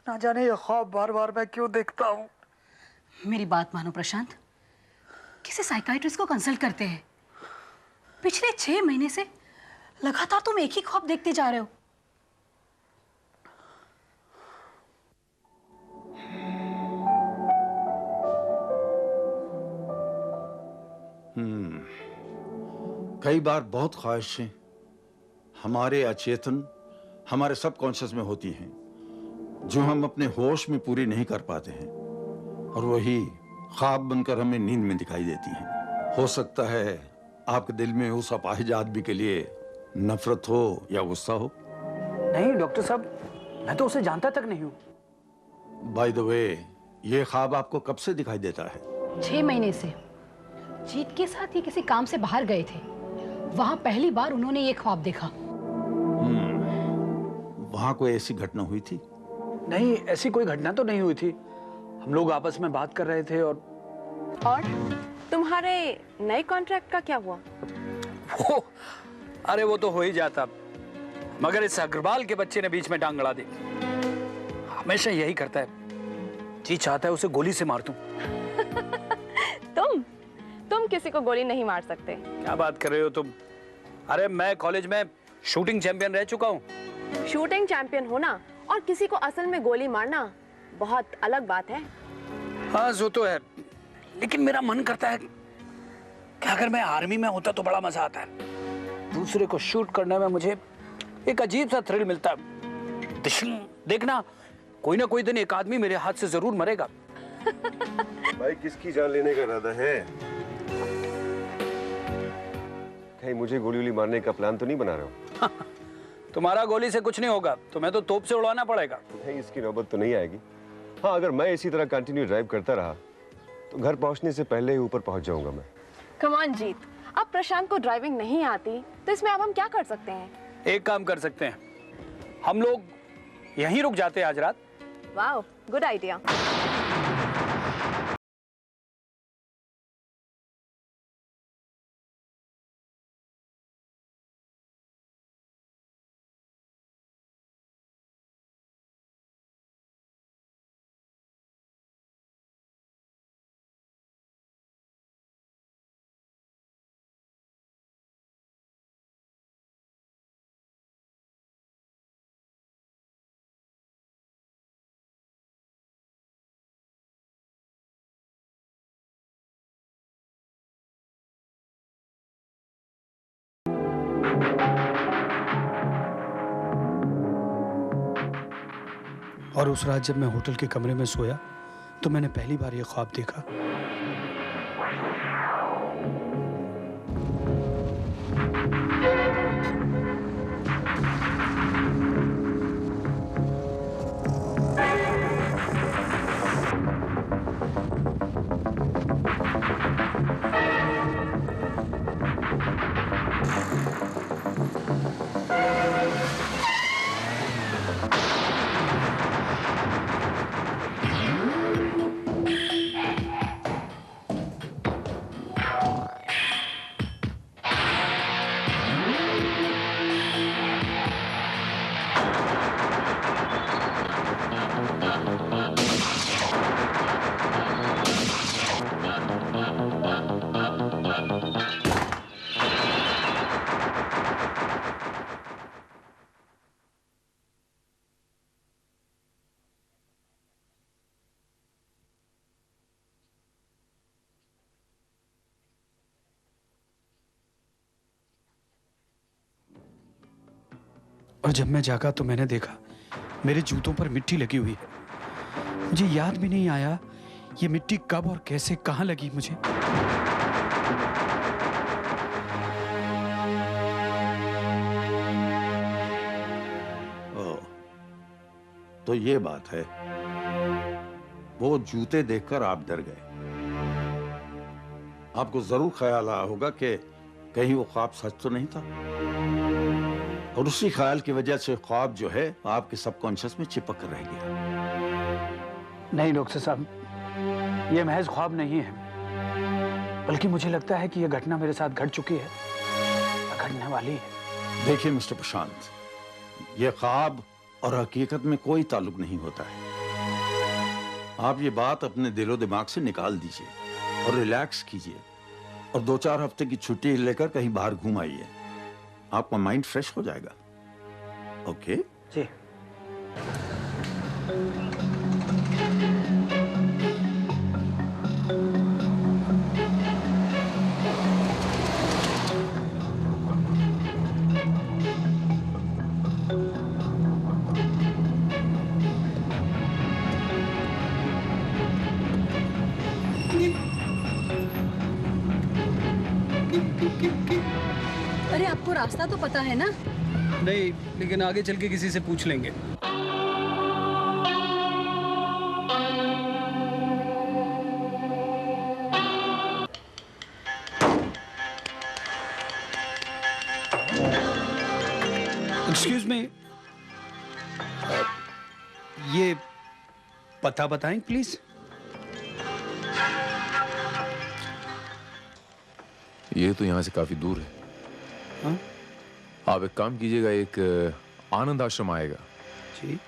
ना जाने ये ख्वाब बार बार मैं क्यों देखता हूँ। मेरी बात मानो प्रशांत, किसी साइकाइट्रिस्ट को कंसल्ट करते हैं। पिछले 6 महीने से लगातार तुम एक ही ख्वाब देखते जा रहे हो। कई बार बहुत ख्वाहिशें हमारे अचेतन, हमारे सबकॉन्शियस में होती हैं, जो हम अपने होश में पूरी नहीं कर पाते हैं, और वही ख्वाब बनकर हमें नींद में दिखाई देती हैं। हो सकता है आपके दिल में उस अपाहिज आदमी के लिए नफरत हो या गुस्सा हो। नहीं डॉक्टर साहब, मैं तो उसे जानता तक नहीं हूँ। बाय द वे, ये ख्वाब आपको कब से दिखाई देता है? 6 महीने से। जीत के साथ ये किसी काम से बाहर गए थे, वहां पहली बार उन्होंने ये ख्वाब देखा। वहां कोई ऐसी घटना हुई थी? नहीं, ऐसी कोई घटना तो नहीं हुई थी। हम लोग आपस में बात कर रहे थे। और तुम्हारे नए कॉन्ट्रैक्ट का क्या हुआ? अरे वो तो हो ही जाता, मगर इस अग्रवाल के बच्चे ने बीच में टांग अड़ा दी। हमेशा यही करता है, जी चाहता है उसे गोली से मार दूं। तुम किसी को गोली नहीं मार सकते। क्या बात कर रहे हो तुम? अरे मैं कॉलेज में शूटिंग चैंपियन रह चुका हूँ। शूटिंग चैंपियन होना और किसी को असल में गोली मारना बहुत अलग बात है। हाँ वो तो है, लेकिन मेरा मन करता है कि अगर मैं आर्मी में होता तो बड़ा मजा आता है। दूसरे को शूट करने में मुझे एक अजीब सा थ्रिल मिलता है। देखना, कोई ना कोई दिन एक आदमी मेरे हाथ से जरूर मरेगा। भाई किसकी जान लेने का इरादा है? कहीं मुझे गोली वोली मारने का प्लान तो नहीं बना रहे हो? तुम्हारा गोली से कुछ नहीं होगा, तुम्हें तो तोप से उड़ाना पड़ेगा। नहीं, इसकी नौबत तो नहीं आएगी। हाँ, अगर मैं इसी तरह कंटिन्यू ड्राइव करता रहा तो घर पहुंचने से पहले ही ऊपर पहुंच जाऊंगा मैं। कम ऑन जीत, अब प्रशांत को ड्राइविंग नहीं आती तो इसमें अब हम क्या कर सकते हैं? एक काम कर सकते हैं, हम लोग यहीं रुक जाते हैं आज रात। Wow, good idea. और उस रात जब मैं होटल के कमरे में सोया तो मैंने पहली बार ये ख्वाब देखा। और जब मैं जागा तो मैंने देखा मेरे जूतों पर मिट्टी लगी हुई है। मुझे याद भी नहीं आया ये मिट्टी कब और कैसे कहां लगी मुझे। तो ये बात है, वो जूते देखकर आप डर गए। आपको जरूर ख्याल आया होगा कि कहीं वो ख्वाब सच तो नहीं था, और उसी ख्याल की वजह से ख्वाब जो है आपके सबकॉन्शियस में चिपक कर रह गया। नहीं डॉक्टर साहब, ये महज ख्वाब नहीं है, बल्कि मुझे लगता है कि यह घटना मेरे साथ घट चुकी है, घटने वाली है। देखिए मिस्टर प्रशांत, ये ख्वाब और हकीकत में कोई ताल्लुक नहीं होता है। आप ये बात अपने दिलो दिमाग से निकाल दीजिए और रिलैक्स कीजिए, और 2-4 हफ्ते की छुट्टी लेकर कहीं बाहर घूम आइए, आपका माइंड फ्रेश हो जाएगा। ओके जी। अरे आपको रास्ता तो पता है ना? नहीं, लेकिन आगे चल के किसी से पूछ लेंगे। एक्सक्यूज मी, ये पता बताएं प्लीज। ये तो यहाँ से काफी दूर है। हाँ? आप एक काम कीजिएगा, एक आनंद आश्रम आएगा जी,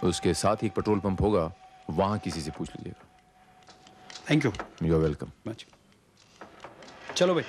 उसके साथ ही एक पेट्रोल पंप होगा, वहां किसी से पूछ लीजिएगा। Thank you. You are welcome. चलो भाई।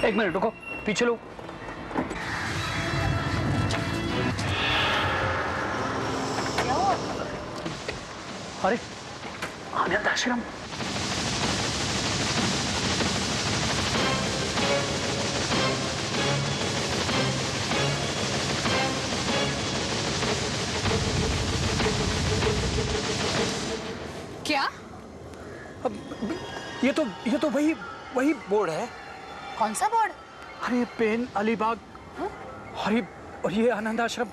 एक मिनट रुको, पीछे लो। अरे आनंद आश्रम। क्या? ये तो वही बोर्ड है। कौन सा बोर्ड? अरे पेन अलीबाग। अरे और ये आनंद आश्रम,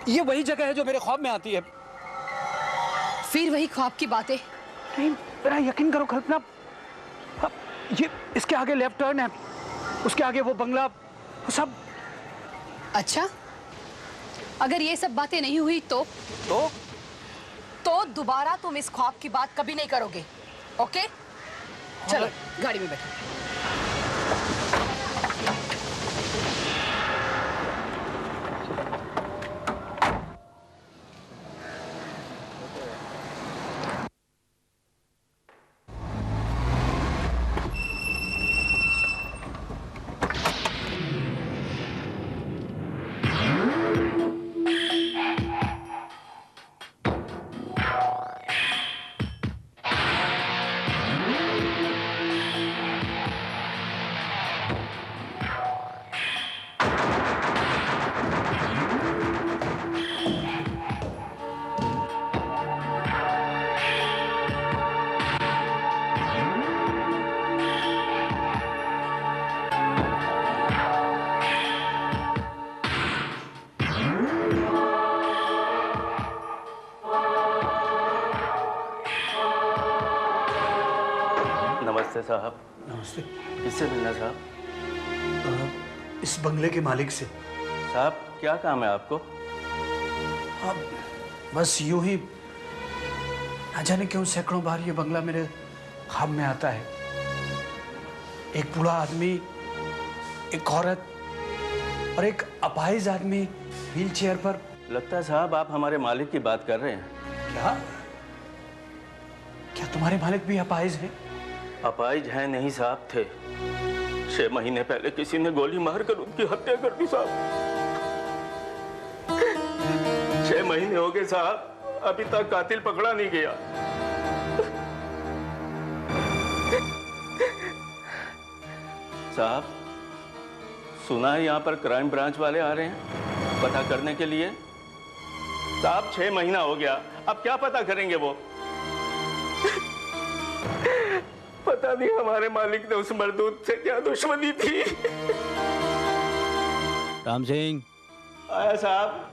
ये वही जगह है जो मेरे ख्वाब में आती है। फिर वही ख्वाब की बातें? नहीं, मेरा यकीन करो कल्पना, ये इसके आगे लेफ्ट टर्न है, उसके आगे वो बंगला, सब। अच्छा, अगर ये सब बातें नहीं हुई तो दोबारा तुम इस ख्वाब की बात कभी नहीं करोगे, ओके? चलो गाड़ी में बैठो। नमस्ते साहब। नमस्ते। किससे मिलना साहब? इस बंगले के मालिक से। साहब क्या काम है आपको? बस यूं ही, ना जाने क्यों सैकड़ों बार ये बंगला मेरे ख्वाब में आता है। एक बूढ़ा आदमी, एक औरत और एक अपाहिज आदमी व्हील चेयर पर। लगता है साहब आप हमारे मालिक की बात कर रहे हैं। क्या तुम्हारे मालिक भी अपाहिज हैं? अपाहिज हैं नहीं साहब, थे। 6 महीने पहले किसी ने गोली मारकर उनकी हत्या कर दी साहब। 6 महीने हो गए साहब, अभी तक कातिल पकड़ा नहीं गया। साहब सुना है यहाँ पर क्राइम ब्रांच वाले आ रहे हैं पता करने के लिए। साहब 6 महीना हो गया, अब क्या पता करेंगे वो? पता नहीं हमारे मालिक ने उस मरदूत से क्या दुश्मनी थी। राम सिंह आया साहब।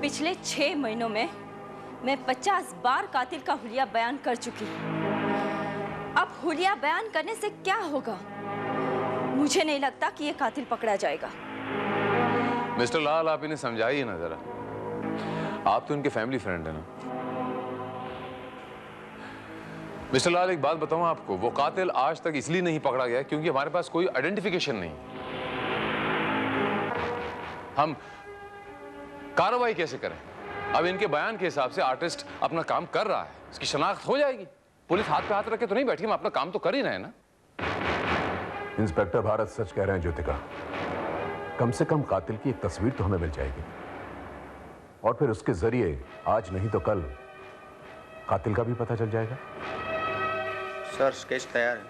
पिछले 6 महीनों में मैं 50 बार कातिल का हुलिया बयान कर चुकी हूँ। अब हुलिया बयान करने से क्या होगा? मुझे नहीं लगता कि ये कातिल पकड़ा जाएगा। मिस्टर लाल, आप इन्हें समझाइए ना जरा, आप तो इनके फैमिली फ्रेंड हैं ना। मिस्टर लाल, एक बात बताऊं आपको, वो कातिल आज तक इसलिए नहीं पकड़ा गया क्योंकि हमारे पास कोई आइडेंटिफिकेशन नहीं। हम कार्रवाई कैसे करें? अब इनके बयान के हिसाब से आर्टिस्ट अपना काम कर रहा है, इसकी शनाख्त हो जाएगी। पुलिस हाथ पे हाथ रख के तो नहीं बैठी, हम अपना काम तो कर ही रहे हैं ना। इंस्पेक्टर भारत सच कह रहे हैं ज्योतिका। कम से कम कातिल की एक तस्वीर तो हमें मिल जाएगी, और फिर उसके जरिए आज नहीं तो कल कातिल का भी पता चल जाएगा। सर स्केच तैयार है।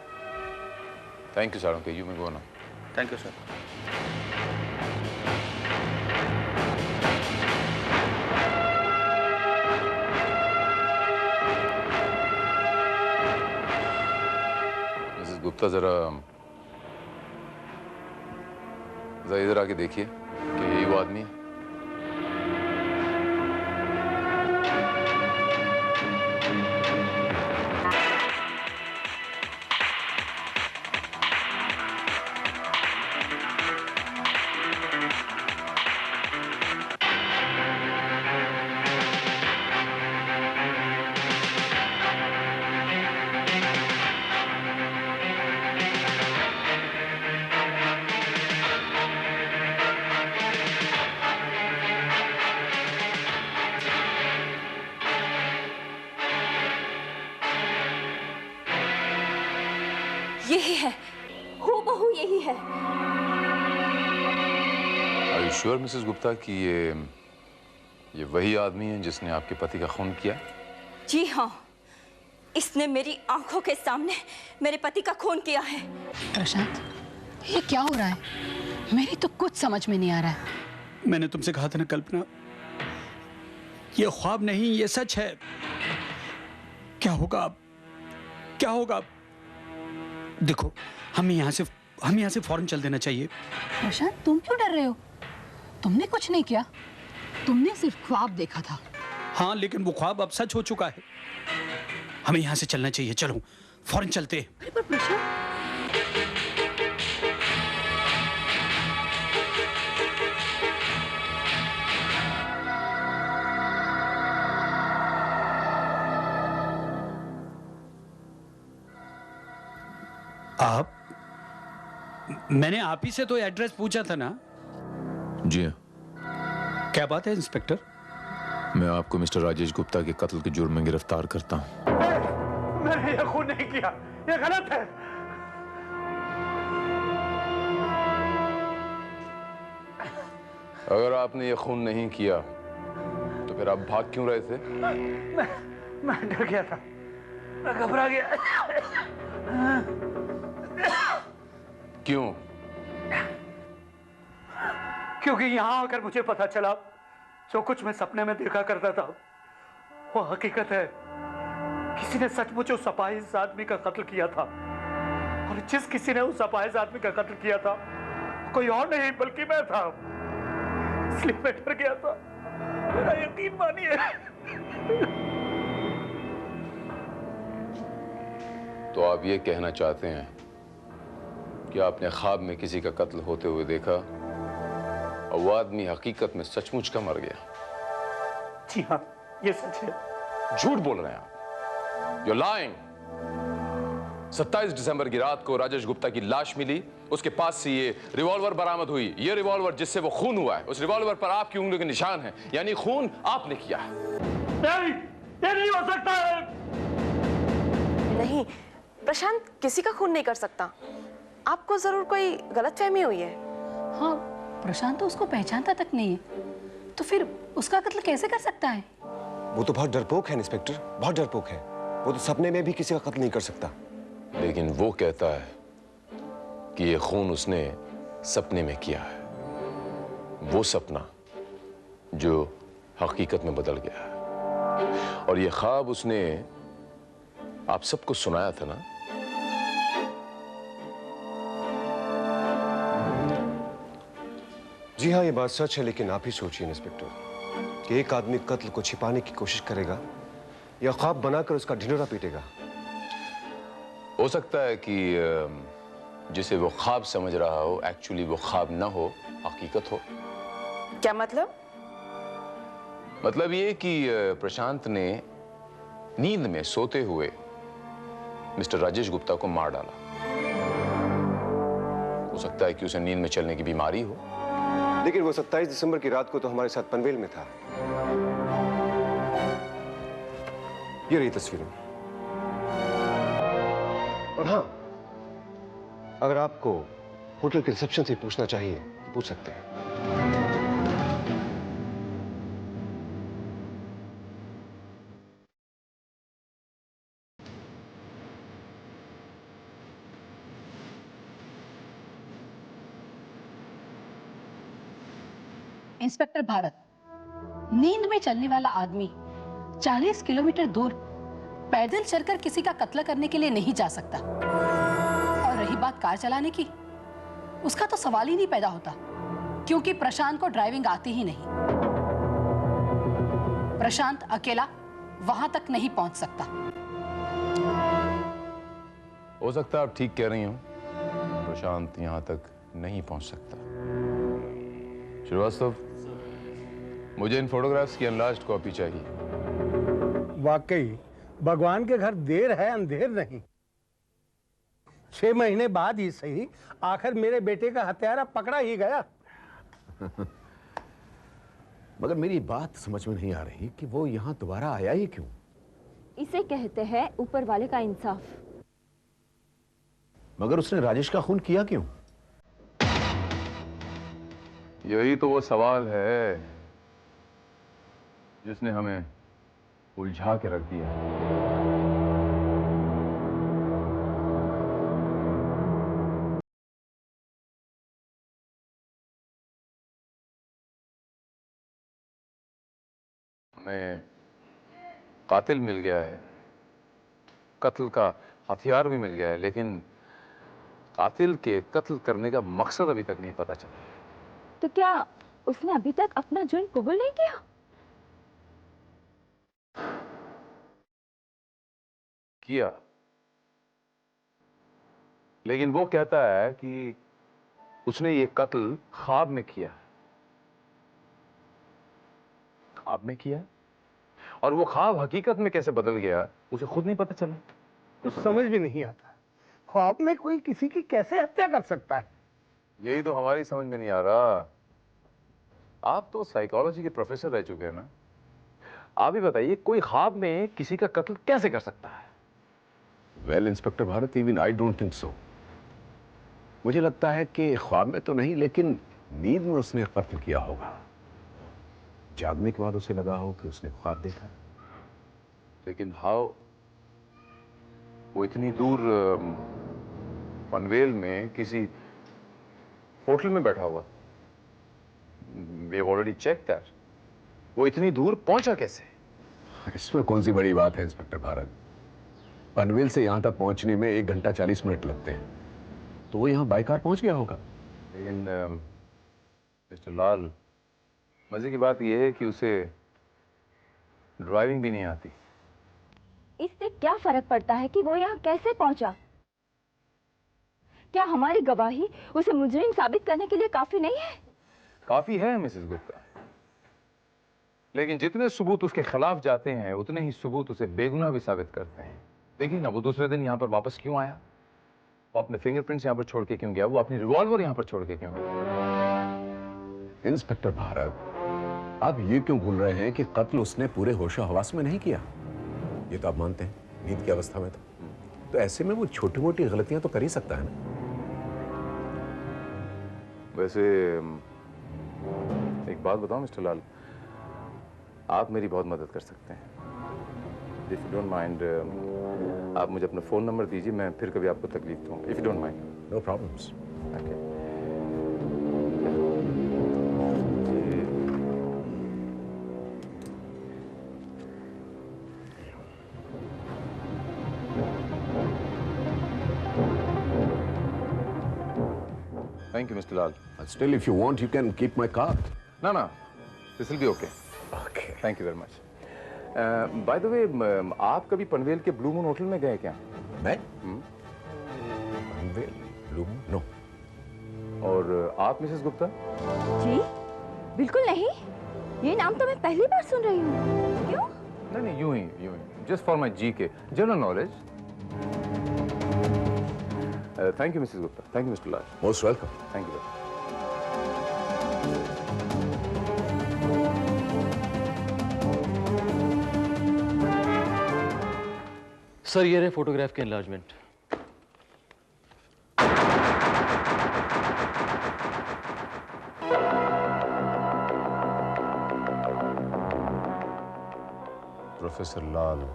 Thank you sir, you may go now. Thank you sir. Mrs Gupta जरा इधर आके देखिए कि यही वो आदमी है। यही है, हूबहू यही है। Are you sure, Mrs Gupta, कि ये वही आदमी है जिसने आपके पति का खून किया? जी हाँ, इसने मेरी आंखों के सामने मेरे पति का खून किया है। प्रशांत, ये क्या हो रहा है? मेरी तो कुछ समझ में नहीं आ रहा है। मैंने तुमसे कहा था ना कल्पना, ये ख्वाब नहीं, ये सच है। क्या होगा अब? क्या होगा अब? देखो, हमें यहाँ से फौरन चल देना चाहिए। प्रशांत, तुम क्यों डर रहे हो? तुमने कुछ नहीं किया, तुमने सिर्फ ख्वाब देखा था। हाँ, लेकिन वो ख्वाब अब सच हो चुका है। हमें यहाँ से चलना चाहिए। चलो, फौरन चलते। पर प्रशांत, आप, मैंने आप ही से तो एड्रेस पूछा था ना? जी हाँ। क्या बात है इंस्पेक्टर? मैं आपको मिस्टर राजेश गुप्ता के कत्ल के जुर्म में गिरफ्तार करता हूँ। मैंने ये खून नहीं किया, ये गलत है। अगर आपने ये खून नहीं किया तो फिर आप भाग क्यों रहे थे? मैं डर गया था, मैं घबरा गया। क्यों? क्योंकि यहाँ आकर मुझे पता चला जो कुछ मैं सपने में देखा करता था वो हकीकत है। किसी ने सचमुच उस अपाहिज आदमी का कत्ल किया था, और जिस किसी ने उस अपाहिज आदमी का कत्ल किया था कोई और नहीं बल्कि मैं था। इसलिए मैं डर गया था। मेरा यकीन मानिए। तो आप ये कहना चाहते हैं कि आपने ख्वाब में किसी का कत्ल होते हुए देखा और वो आदमी हकीकत में सचमुच का मर गया? जी हाँ, ये सच है। झूठ बोल रहे हैं आप। You're lying। 27 दिसंबर की रात को राजेश गुप्ता की लाश मिली, उसके पास से ये रिवॉल्वर बरामद हुई। ये रिवॉल्वर जिससे वो खून हुआ है, उस रिवॉल्वर पर आपकी उंगलियों के निशान हैं, यानी खून आपने किया है। नहीं, ये नहीं हो सकता है। नहीं, प्रशांत किसी का खून नहीं कर सकता। आपको जरूर कोई गलतफहमी हुई है। हाँ, प्रशांत तो उसको पहचानता तक नहीं है, तो फिर उसका कत्ल कैसे कर सकता है? वो तो बहुत डरपोक है इंस्पेक्टर, बहुत डरपोक है। वो तो सपने में भी किसी का कत्ल नहीं कर सकता। लेकिन वो कहता है कि ये खून उसने सपने में किया है, वो सपना जो हकीकत में बदल गया है। और ये ख्वाब उसने आप सबको सुनाया था ना? जी हाँ, ये बात सच है, लेकिन आप ही सोचिए इंस्पेक्टर कि एक आदमी कत्ल को छिपाने की कोशिश करेगा या ख्वाब बनाकर उसका ढिंढोरा पीटेगा। हो सकता है कि जिसे वो ख्वाब समझ रहा हो एक्चुअली वो ख्वाब ना हो, हकीकत हो। क्या मतलब? मतलब ये कि प्रशांत ने नींद में सोते हुए मिस्टर राजेश गुप्ता को मार डाला। हो सकता है कि उसे नींद में चलने की बीमारी हो। लेकिन वो 27 दिसंबर की रात को तो हमारे साथ पनवेल में था। ये रही तस्वीरें। और हाँ, अगर आपको होटल के रिसेप्शन से पूछना चाहिए तो पूछ सकते हैं। इंस्पेक्टर भारत, नींद में चलने वाला आदमी 40 किलोमीटर दूर पैदल चलकर किसी का कत्ल करने के लिए नहीं जा सकता। और रही बात कार चलाने की, उसका तो सवाल ही नहीं पैदा होता, क्योंकि प्रशांत को ड्राइविंग आती ही नहीं। प्रशांत अकेला वहां तक नहीं पहुंच सकता। हो सकता है आप ठीक कह रही हो, प्रशांत यहां तक नहीं पहुंच सकता। श्रीवास्तव, मुझे इन फोटोग्राफ्स की अनलार्ज्ड कॉपी चाहिए। वाकई भगवान के घर देर है अंधेर नहीं। 6 महीने बाद ही सही, आखिर मेरे बेटे का हत्यारा पकड़ा ही गया। मगर मेरी बात समझ में नहीं आ रही कि वो यहाँ दोबारा आया ही क्यों? इसे कहते हैं ऊपर वाले का इंसाफ। मगर उसने राजेश का खून किया क्यों? यही तो वो सवाल है जिसने हमें उलझा के रख दिया। हमें कातिल मिल गया है, कत्ल का हथियार भी मिल गया है, लेकिन कातिल के कत्ल करने का मकसद अभी तक नहीं पता चला। तो क्या उसने अभी तक अपना जुर्म कबूल नहीं किया? किया, लेकिन वो कहता है कि उसने ये कत्ल ख्वाब में किया। ख्वाब में किया, और वो ख्वाब हकीकत में कैसे बदल गया उसे खुद नहीं पता चला। कुछ समझ भी नहीं आता, ख्वाब में कोई किसी की कैसे हत्या कर सकता है? यही तो हमारी समझ में नहीं आ रहा। आप तो साइकोलॉजी के प्रोफेसर रह चुके हैं ना, आप ही बताइए, कोई ख्वाब में किसी का कत्ल कैसे कर सकता है? Well inspector Bharat, even I don't think so. मुझे लगता है कि ख्वाब में तो नहीं, लेकिन नींद में उसने कत्ल किया होगा। जागने के बाद उसे लगा हो कि उसने ख्वाब देखा। लेकिन हाउ? वो इतनी दूर पनवेल में किसी होटल में बैठा हुआ, we have already check that. वो इतनी दूर पहुंचा कैसे? इसमें कौन सी बड़ी बात है इंस्पेक्टर भारत? पनवेल से यहां तक पहुंचने में 1 घंटा 40 मिनट लगते हैं, तो वो यहां बाय कार पहुंच गया होगा। लेकिन मिस्टर लाल, मजे की बात यह है कि उसे ड्राइविंग भी नहीं आती। इससे क्या फर्क पड़ता है कि वो यहाँ कैसे पहुंचा? क्या हमारी गवाही उसे मुजरिम साबित करने के लिए काफी नहीं है? काफी है मिसेस गुप्ता, लेकिन जितने सबूत उसके खिलाफ जाते हैं उतने ही सबूत उसे बेगुनाह भी साबित करते हैं। देखिए ना, वो दूसरे दिन यहाँ पर वापस क्यों आया? वो अपने फिंगरप्रिंट्स यहाँ पर छोड़ के क्यों गया? वो अपनी रिवॉल्वर यहाँ पर छोड़ के क्यों गया? इंस्पेक्टर भारत, आप ये क्यों भूल रहे हैं कि कत्ल उसने पूरे होशो हवास में नहीं किया? ये तो आप मानते हैं, नींद की अवस्था में था। तो ऐसे में वो छोटी मोटी गलतियां तो कर ही सकता है ना। वैसे एक बात बताओ मिस्टर लाल, आप मेरी बहुत मदद कर सकते हैं। इफ यू डोंट माइंड, आप मुझे अपना फोन नंबर दीजिए, मैं फिर कभी आपको तकलीफ दूंगा। If you don't mind. No problems. Okay. Thank you, Mr. Lal. Still, if you want, you can keep my car. No, no. This will be okay. Okay. Thank you very much. By the way, आप कभी पनवेल के blue moon hotel में गए क्या? मैं? Panvel blue moon? No. और आप Mrs Gupta? जी बिल्कुल नहीं, ये नाम तो मैं पहली बार सुन रही हूँ। क्यों? नहीं, यूं ही। Just for my GK, general knowledge. Thank you, Mrs. Gupta. Thank you, Mr. Lal. Most welcome. Thank you very much. Sir ये रहे फोटोग्राफ के एनलार्जमेंट। प्रोफेसर लाल,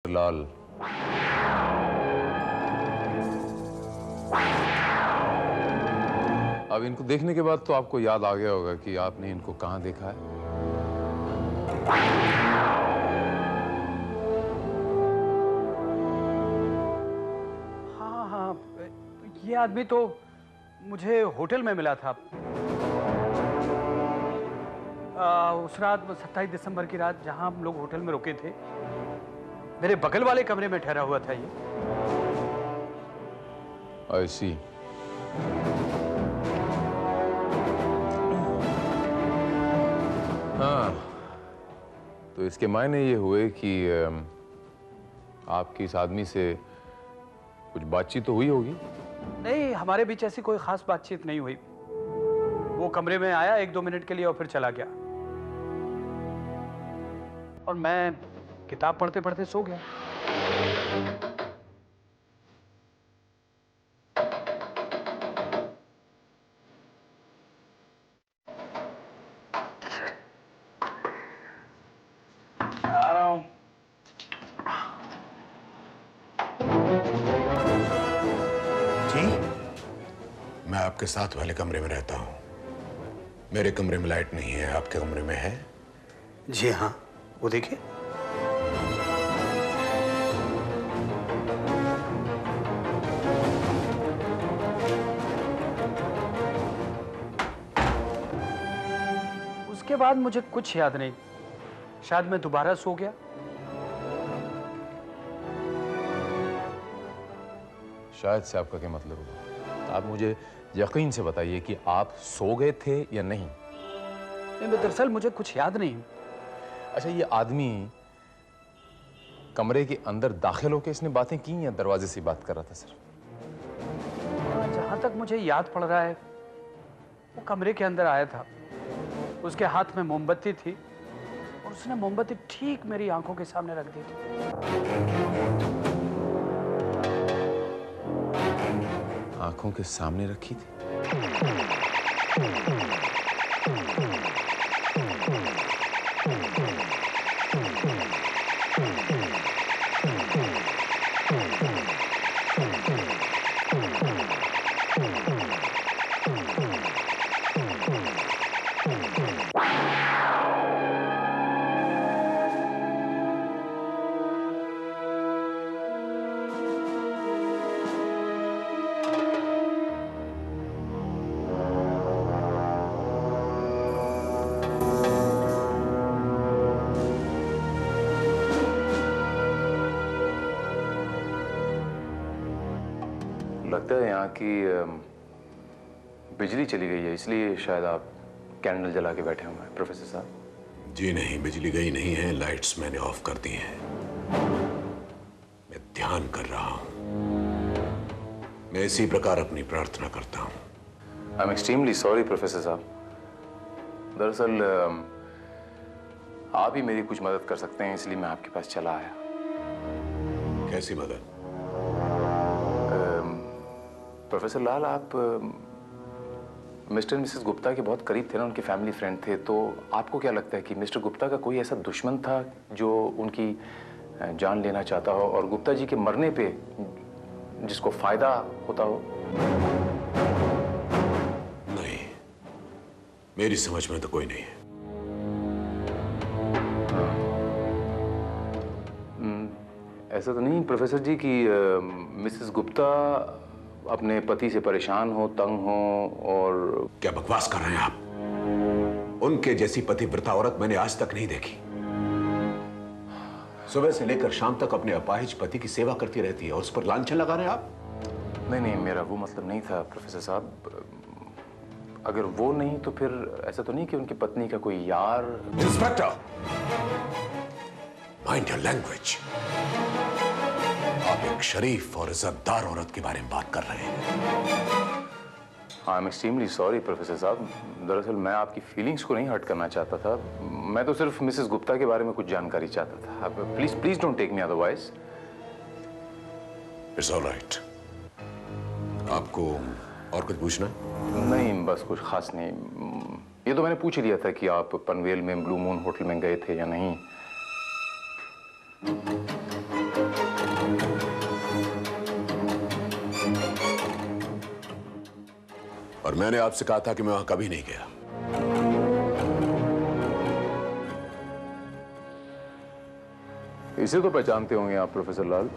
लाल, अब इनको देखने के बाद तो आपको याद आ गया होगा कि आपने इनको कहां देखा है। हाँ हाँ, ये आदमी तो मुझे होटल में मिला था। उस रात 27 दिसंबर की रात जहां हम लोग होटल में रुके थे, मेरे बगल वाले कमरे में ठहरा हुआ था ये। I see. हाँ, तो इसके मायने ये हुए कि आपकी इस आदमी से कुछ बातचीत तो हुई होगी? नहीं, हमारे बीच ऐसी कोई खास बातचीत नहीं हुई। वो कमरे में आया 1-2 मिनट के लिए और फिर चला गया, और मैं किताब पढ़ते पढ़ते सो गया। जी, मैं आपके साथ वाले कमरे में रहता हूं। मेरे कमरे में लाइट नहीं है, आपके कमरे में है? जी हाँ, वो देखिए। उसके बाद मुझे कुछ याद नहीं, शायद मैं दोबारा सो गया। शायद से आपका क्या मतलब होगा? आप मुझे यकीन से बताइए कि आप सो गए थे या नहीं? नहीं, दरअसल मुझे कुछ याद नहीं। अच्छा, ये आदमी कमरे के अंदर दाखिल होकर इसने बातें की या दरवाजे से बात कर रहा था सर? जहां तक मुझे याद पड़ रहा है, वो कमरे के अंदर आया था। उसके हाथ में मोमबत्ती थी और उसने मोमबत्ती ठीक मेरी आंखों के सामने रख दी थी। आंखों के सामने रखी थी? लगता है यहाँ की बिजली चली गई है, इसलिए शायद आप कैंडल जला के बैठे हुए हैं प्रोफेसर साहब। जी नहीं, बिजली गई नहीं है, लाइट्स मैंने ऑफ कर दी हैं। मैं ध्यान कर रहा हूं। मैं इसी प्रकार अपनी प्रार्थना करता हूं। I am extremely sorry professor साहब। दरअसल आप ही मेरी कुछ मदद कर सकते हैं, इसलिए मैं आपके पास चला आया। कैसी मदद? प्रोफेसर लाल, आप मिस्टर और मिसेस गुप्ता के बहुत करीब थे ना, उनके फैमिली फ्रेंड थे, तो आपको क्या लगता है कि मिस्टर गुप्ता का कोई ऐसा दुश्मन था जो उनकी जान लेना चाहता हो और गुप्ता जी के मरने पे जिसको फायदा होता हो? नहीं, मेरी समझ में तो कोई नहीं है। ऐसा तो नहीं प्रोफेसर जी कि मिसेस गुप्ता अपने पति से परेशान हो, तंग हो और... क्या बकवास कर रहे हैं आप? उनके जैसी पतिव्रता औरत मैंने आज तक नहीं देखी। सुबह से लेकर शाम तक अपने अपाहिज पति की सेवा करती रहती है और उस पर लांछन लगा रहे हैं आप? नहीं, मेरा वो मतलब नहीं था प्रोफेसर साहब। अगर वो नहीं तो फिर ऐसा तो नहीं कि उनकी पत्नी का कोई यार... इंस्पेक्टर, माइंड योर लैंग्वेज। आप एक शरीफ और इज्जतदार औरत के बारे में बात कर रहे हैं। I am extremely sorry professor साहब। दरअसल मैं आपकी फीलिंग्स को नहीं हर्ट करना चाहता था। मैं तो सिर्फ मिसेस गुप्ता के बारे में कुछ जानकारी चाहता था। Please don't take me otherwise. It's alright. आपको और कुछ पूछना? नहीं, बस कुछ खास नहीं। ये तो मैंने पूछ लिया था कि आप पनवेल में ब्लू मून होटल में गए थे या नहीं। और मैंने आपसे कहा था कि मैं वहां कभी नहीं गया। इसे तो पहचानते होंगे आप प्रोफेसर लाल।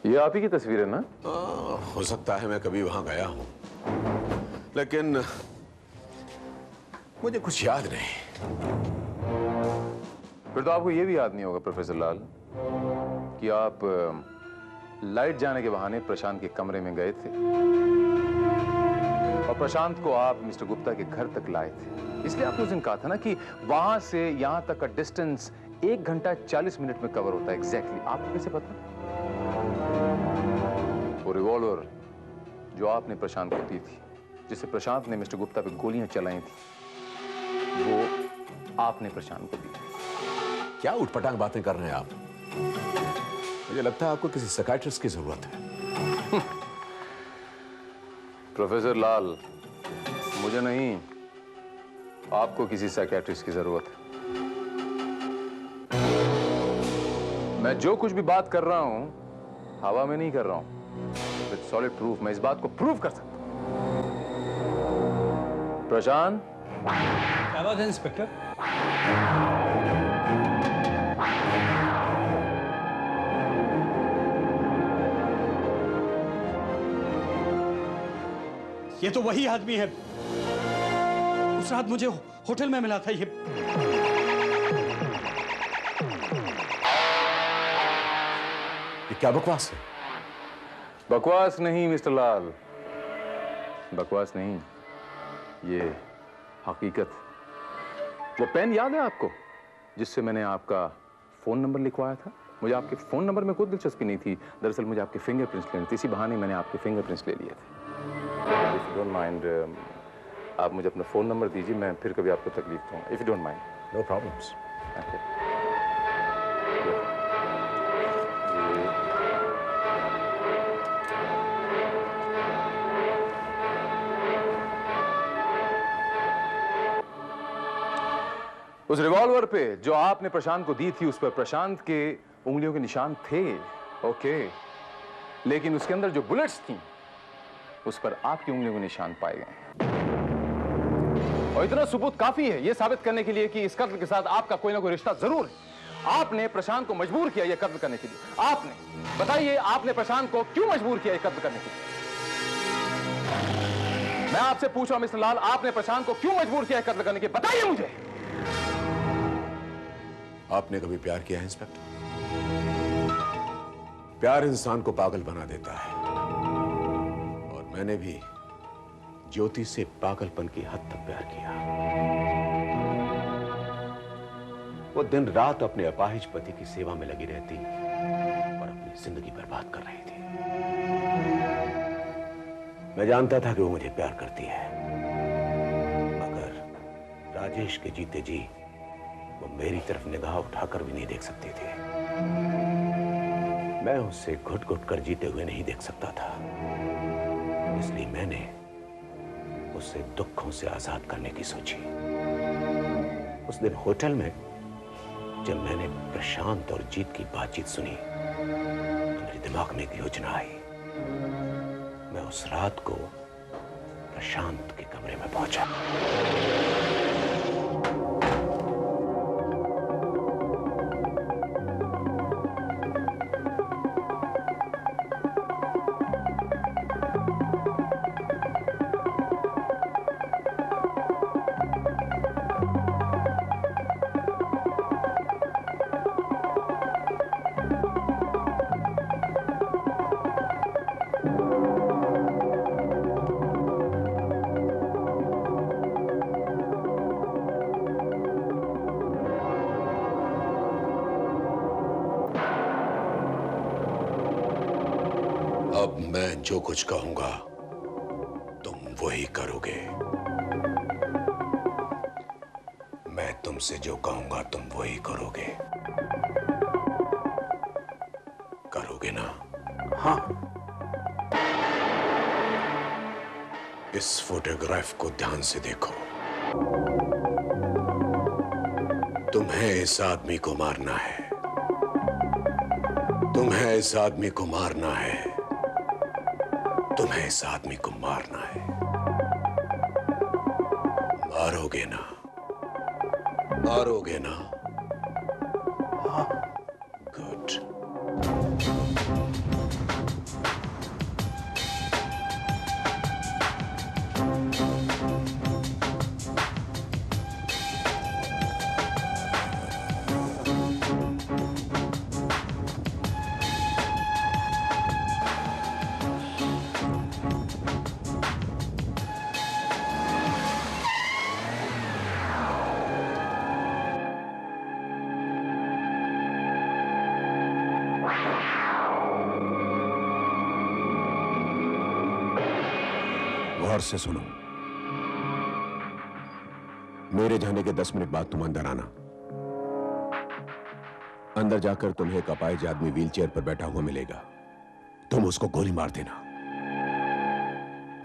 ये आप ही की तस्वीर है ना? हो सकता है मैं कभी वहां गया हूं, लेकिन मुझे कुछ याद नहीं। फिर तो आपको ये भी याद नहीं होगा प्रोफेसर लाल कि आप लाइट जाने के बहाने प्रशांत के कमरे में गए थे और प्रशांत को आप मिस्टर गुप्ता के घर तक लाए थे। इसलिए आपने उस दिन कहा था ना कि वहां से यहां तक का डिस्टेंस 1 घंटा 40 मिनट में कवर होता है। एग्जैक्टली। आपको कैसे पता? वो रिवॉल्वर जो आपने प्रशांत को दी थी, जिसे प्रशांत ने मिस्टर गुप्ता पे गोलियां चलाई थी, वो आपने प्रशांत को दी। क्या उठपटांग बातें कर रहे हैं आप? मुझे लगता है आपको किसी साइकियाट्रिस्ट की जरूरत है। प्रोफेसर लाल, मुझे नहीं, आपको किसी साइकियाट्रिस्ट की जरूरत है। मैं जो कुछ भी बात कर रहा हूं हवा में नहीं कर रहा हूं। विद सॉलिड प्रूफ मैं इस बात को प्रूव कर सकता हूं। प्रशांत, क्या बात है इंस्पेक्टर? ये तो वही आदमी है, उस रात मुझे होटल में मिला था। ये क्या बकवास है? बकवास नहीं मिस्टर लाल, बकवास नहीं, ये हकीकत। वो पेन याद है आपको जिससे मैंने आपका फोन नंबर लिखवाया था? मुझे आपके फोन नंबर में कोई दिलचस्पी नहीं थी। दरअसल मुझे आपके फिंगरप्रिंट्स लेने थे, इसी बहाने मैंने आपके फिंगरप्रिंट्स ले लिए थे। इफ यू डोंट माइंड, आप मुझे अपना फोन नंबर दीजिए, मैं फिर कभी आपको तकलीफ दूंगा। If you don't mind. No problems. Okay. उस रिवॉल्वर पे जो आपने प्रशांत को दी थी, उस पर प्रशांत के उंगलियों के निशान थे, ओके, लेकिन उसके अंदर जो बुलेट्स थी उस पर आपकी उंगलियों के निशान पाए गए। और इतना सबूत काफी है यह साबित करने के लिए कि इस कत्ल के साथ आपका कोई ना कोई रिश्ता जरूर है। आपने प्रशांत को मजबूर किया यह कत्ल करने के लिए। आपने, बताइए, आपने प्रशांत को क्यों मजबूर किया यह कत्ल करने के लिए? मैं आपसे पूछ रहा हूं मिस्टर लाल, आपने प्रशांत को क्यों मजबूर किया यह कत्ल करने के लिए? बताइए मुझे। आपने कभी प्यार किया है इंस्पेक्टर? प्यार इंसान को पागल बना देता है, और मैंने भी ज्योति से पागलपन की हद तक प्यार किया। वो दिन रात अपने अपाहिज पति की सेवा में लगी रहती और अपनी जिंदगी बर्बाद कर रही थी। मैं जानता था कि वो मुझे प्यार करती है, मगर राजेश के जीते जी वो मेरी तरफ निगाह उठाकर भी नहीं देख सकती थी। मैं उसे घुट घुट कर जीते हुए नहीं देख सकता था, इसलिए मैंने उसे दुखों से आजाद करने की सोची। उस दिन होटल में जब मैंने प्रशांत और जीत की बातचीत सुनी तो मेरे दिमाग में एक योजना आई। मैं उस रात को प्रशांत के कमरे में पहुंचा। अब मैं जो कुछ कहूंगा तुम वही करोगे। मैं तुमसे जो कहूंगा तुम वही करोगे। करोगे ना? हाँ। इस फोटोग्राफ को ध्यान से देखो। तुम्हें इस आदमी को मारना है। तुम्हें इस आदमी को मारना है। तुम्हें इस आदमी को मारना है। मारोगे ना? मारोगे ना? गुड। गौर से सुनो। मेरे जाने के 10 मिनट बाद तुम अंदर आना। अंदर जाकर तुम्हें एक अपाहिज आदमी व्हीलचेयर पर बैठा हुआ मिलेगा। तुम उसको गोली मार देना।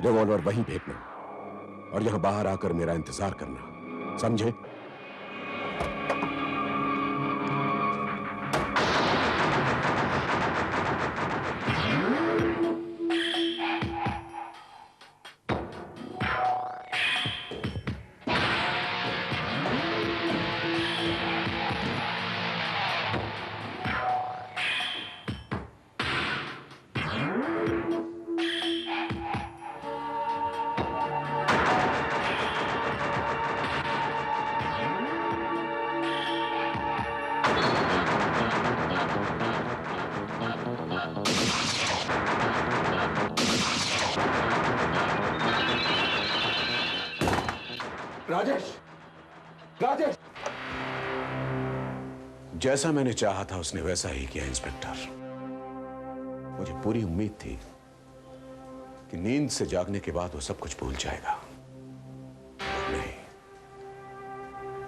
रिवॉल्वर वहीं फेंकना और यहां बाहर आकर मेरा इंतजार करना, समझे? राजेश! राजेश! जैसा मैंने चाहा था उसने वैसा ही किया इंस्पेक्टर। मुझे पूरी उम्मीद थी कि नींद से जागने के बाद वो सब कुछ भूल जाएगा। नहीं,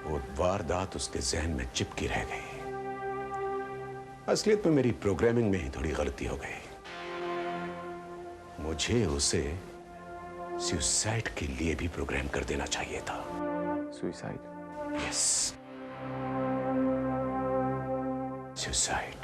वो वारदात उसके जहन में चिपकी रह गई। असलियत में मेरी प्रोग्रामिंग में ही थोड़ी गलती हो गई। मुझे उसे सुसाइड के लिए भी प्रोग्राम कर देना चाहिए था। Suicide? Yes, suicide.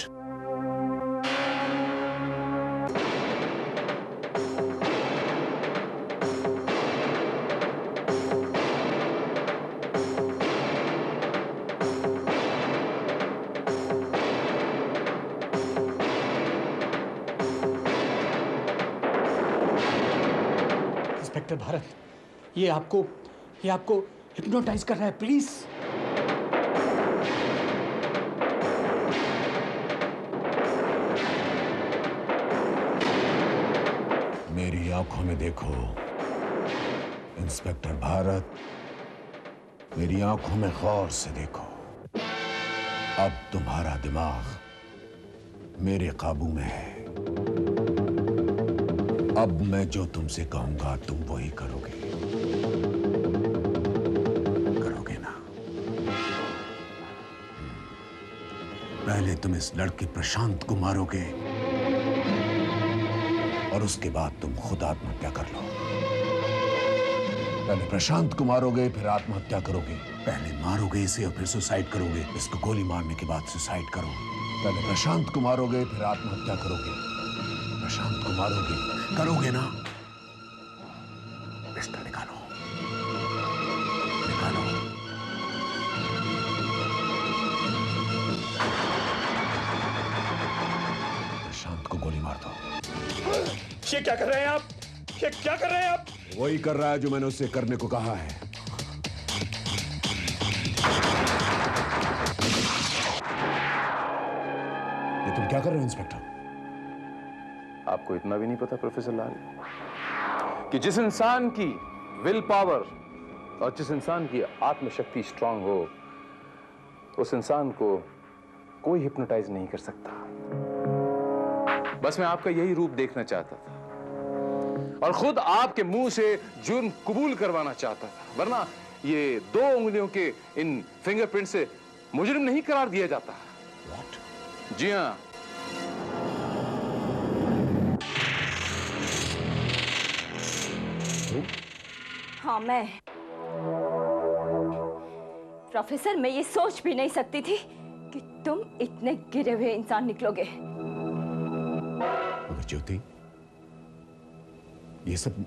Inspector Bharat, ये आपको हिप्नोटाइज कर रहा है, प्लीज। मेरी आंखों में देखो इंस्पेक्टर भारत, मेरी आंखों में गौर से देखो। अब तुम्हारा दिमाग मेरे काबू में है। अब मैं जो तुमसे कहूंगा तुम वही करोगे। करोगे ना? पहले तुम इस लड़के प्रशांत को मारोगे और उसके बाद तुम खुद आत्महत्या कर लो। पहले प्रशांत को मारोगे फिर आत्महत्या करोगे। पहले मारोगे इसे और फिर सुसाइड करोगे। इसको गोली मारने के बाद सुसाइड करो। पहले प्रशांत को मारोगे फिर आत्महत्या करोगे। प्रशांत को मारोगे, करोगे ना? पिस्टल निकालो, निकालो। प्रशांत को गोली मार दो। ये क्या कर रहे हैं आप? ये क्या कर रहे हैं आप? वही कर रहा है जो मैंने उससे करने को कहा है। ये तुम क्या कर रहे हो इंस्पेक्टर? आपको इतना भी नहीं पता प्रोफेसर लाल कि जिस इंसान की विल पावर और जिस इंसान की आत्मशक्ति स्ट्रांग हो, उस इंसान को कोई हिप्नोटाइज नहीं कर सकता। बस मैं आपका यही रूप देखना चाहता था और खुद आपके मुंह से जुर्म कबूल करवाना चाहता था, वरना ये 2 उंगलियों के इन फिंगरप्रिंट से मुजरिम नहीं करार दिया जाता। What? जी हाँ। हाँ, मैं प्रोफेसर, मैं ये सोच भी नहीं सकती थी कि तुम इतने गिरे हुए इंसान निकलोगे। मगर ज्योति, ये सब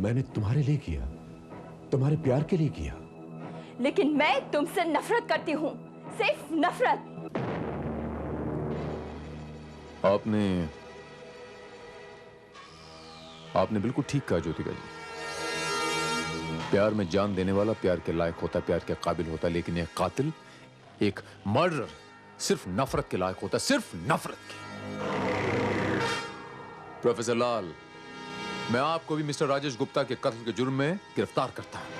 मैंने तुम्हारे लिए किया, तुम्हारे प्यार के लिए किया। लेकिन मैं तुमसे नफरत करती हूँ, सिर्फ नफरत। आपने बिल्कुल ठीक कहा ज्योतिका जी। प्यार में जान देने वाला प्यार के लायक होता, प्यार के काबिल होता, लेकिन एक कातिल, एक मर्डरर सिर्फ नफरत के लायक होता, सिर्फ नफरत के। प्रोफेसर लाल, मैं आपको भी मिस्टर राजेश गुप्ता के कत्ल के जुर्म में गिरफ्तार करता हूं।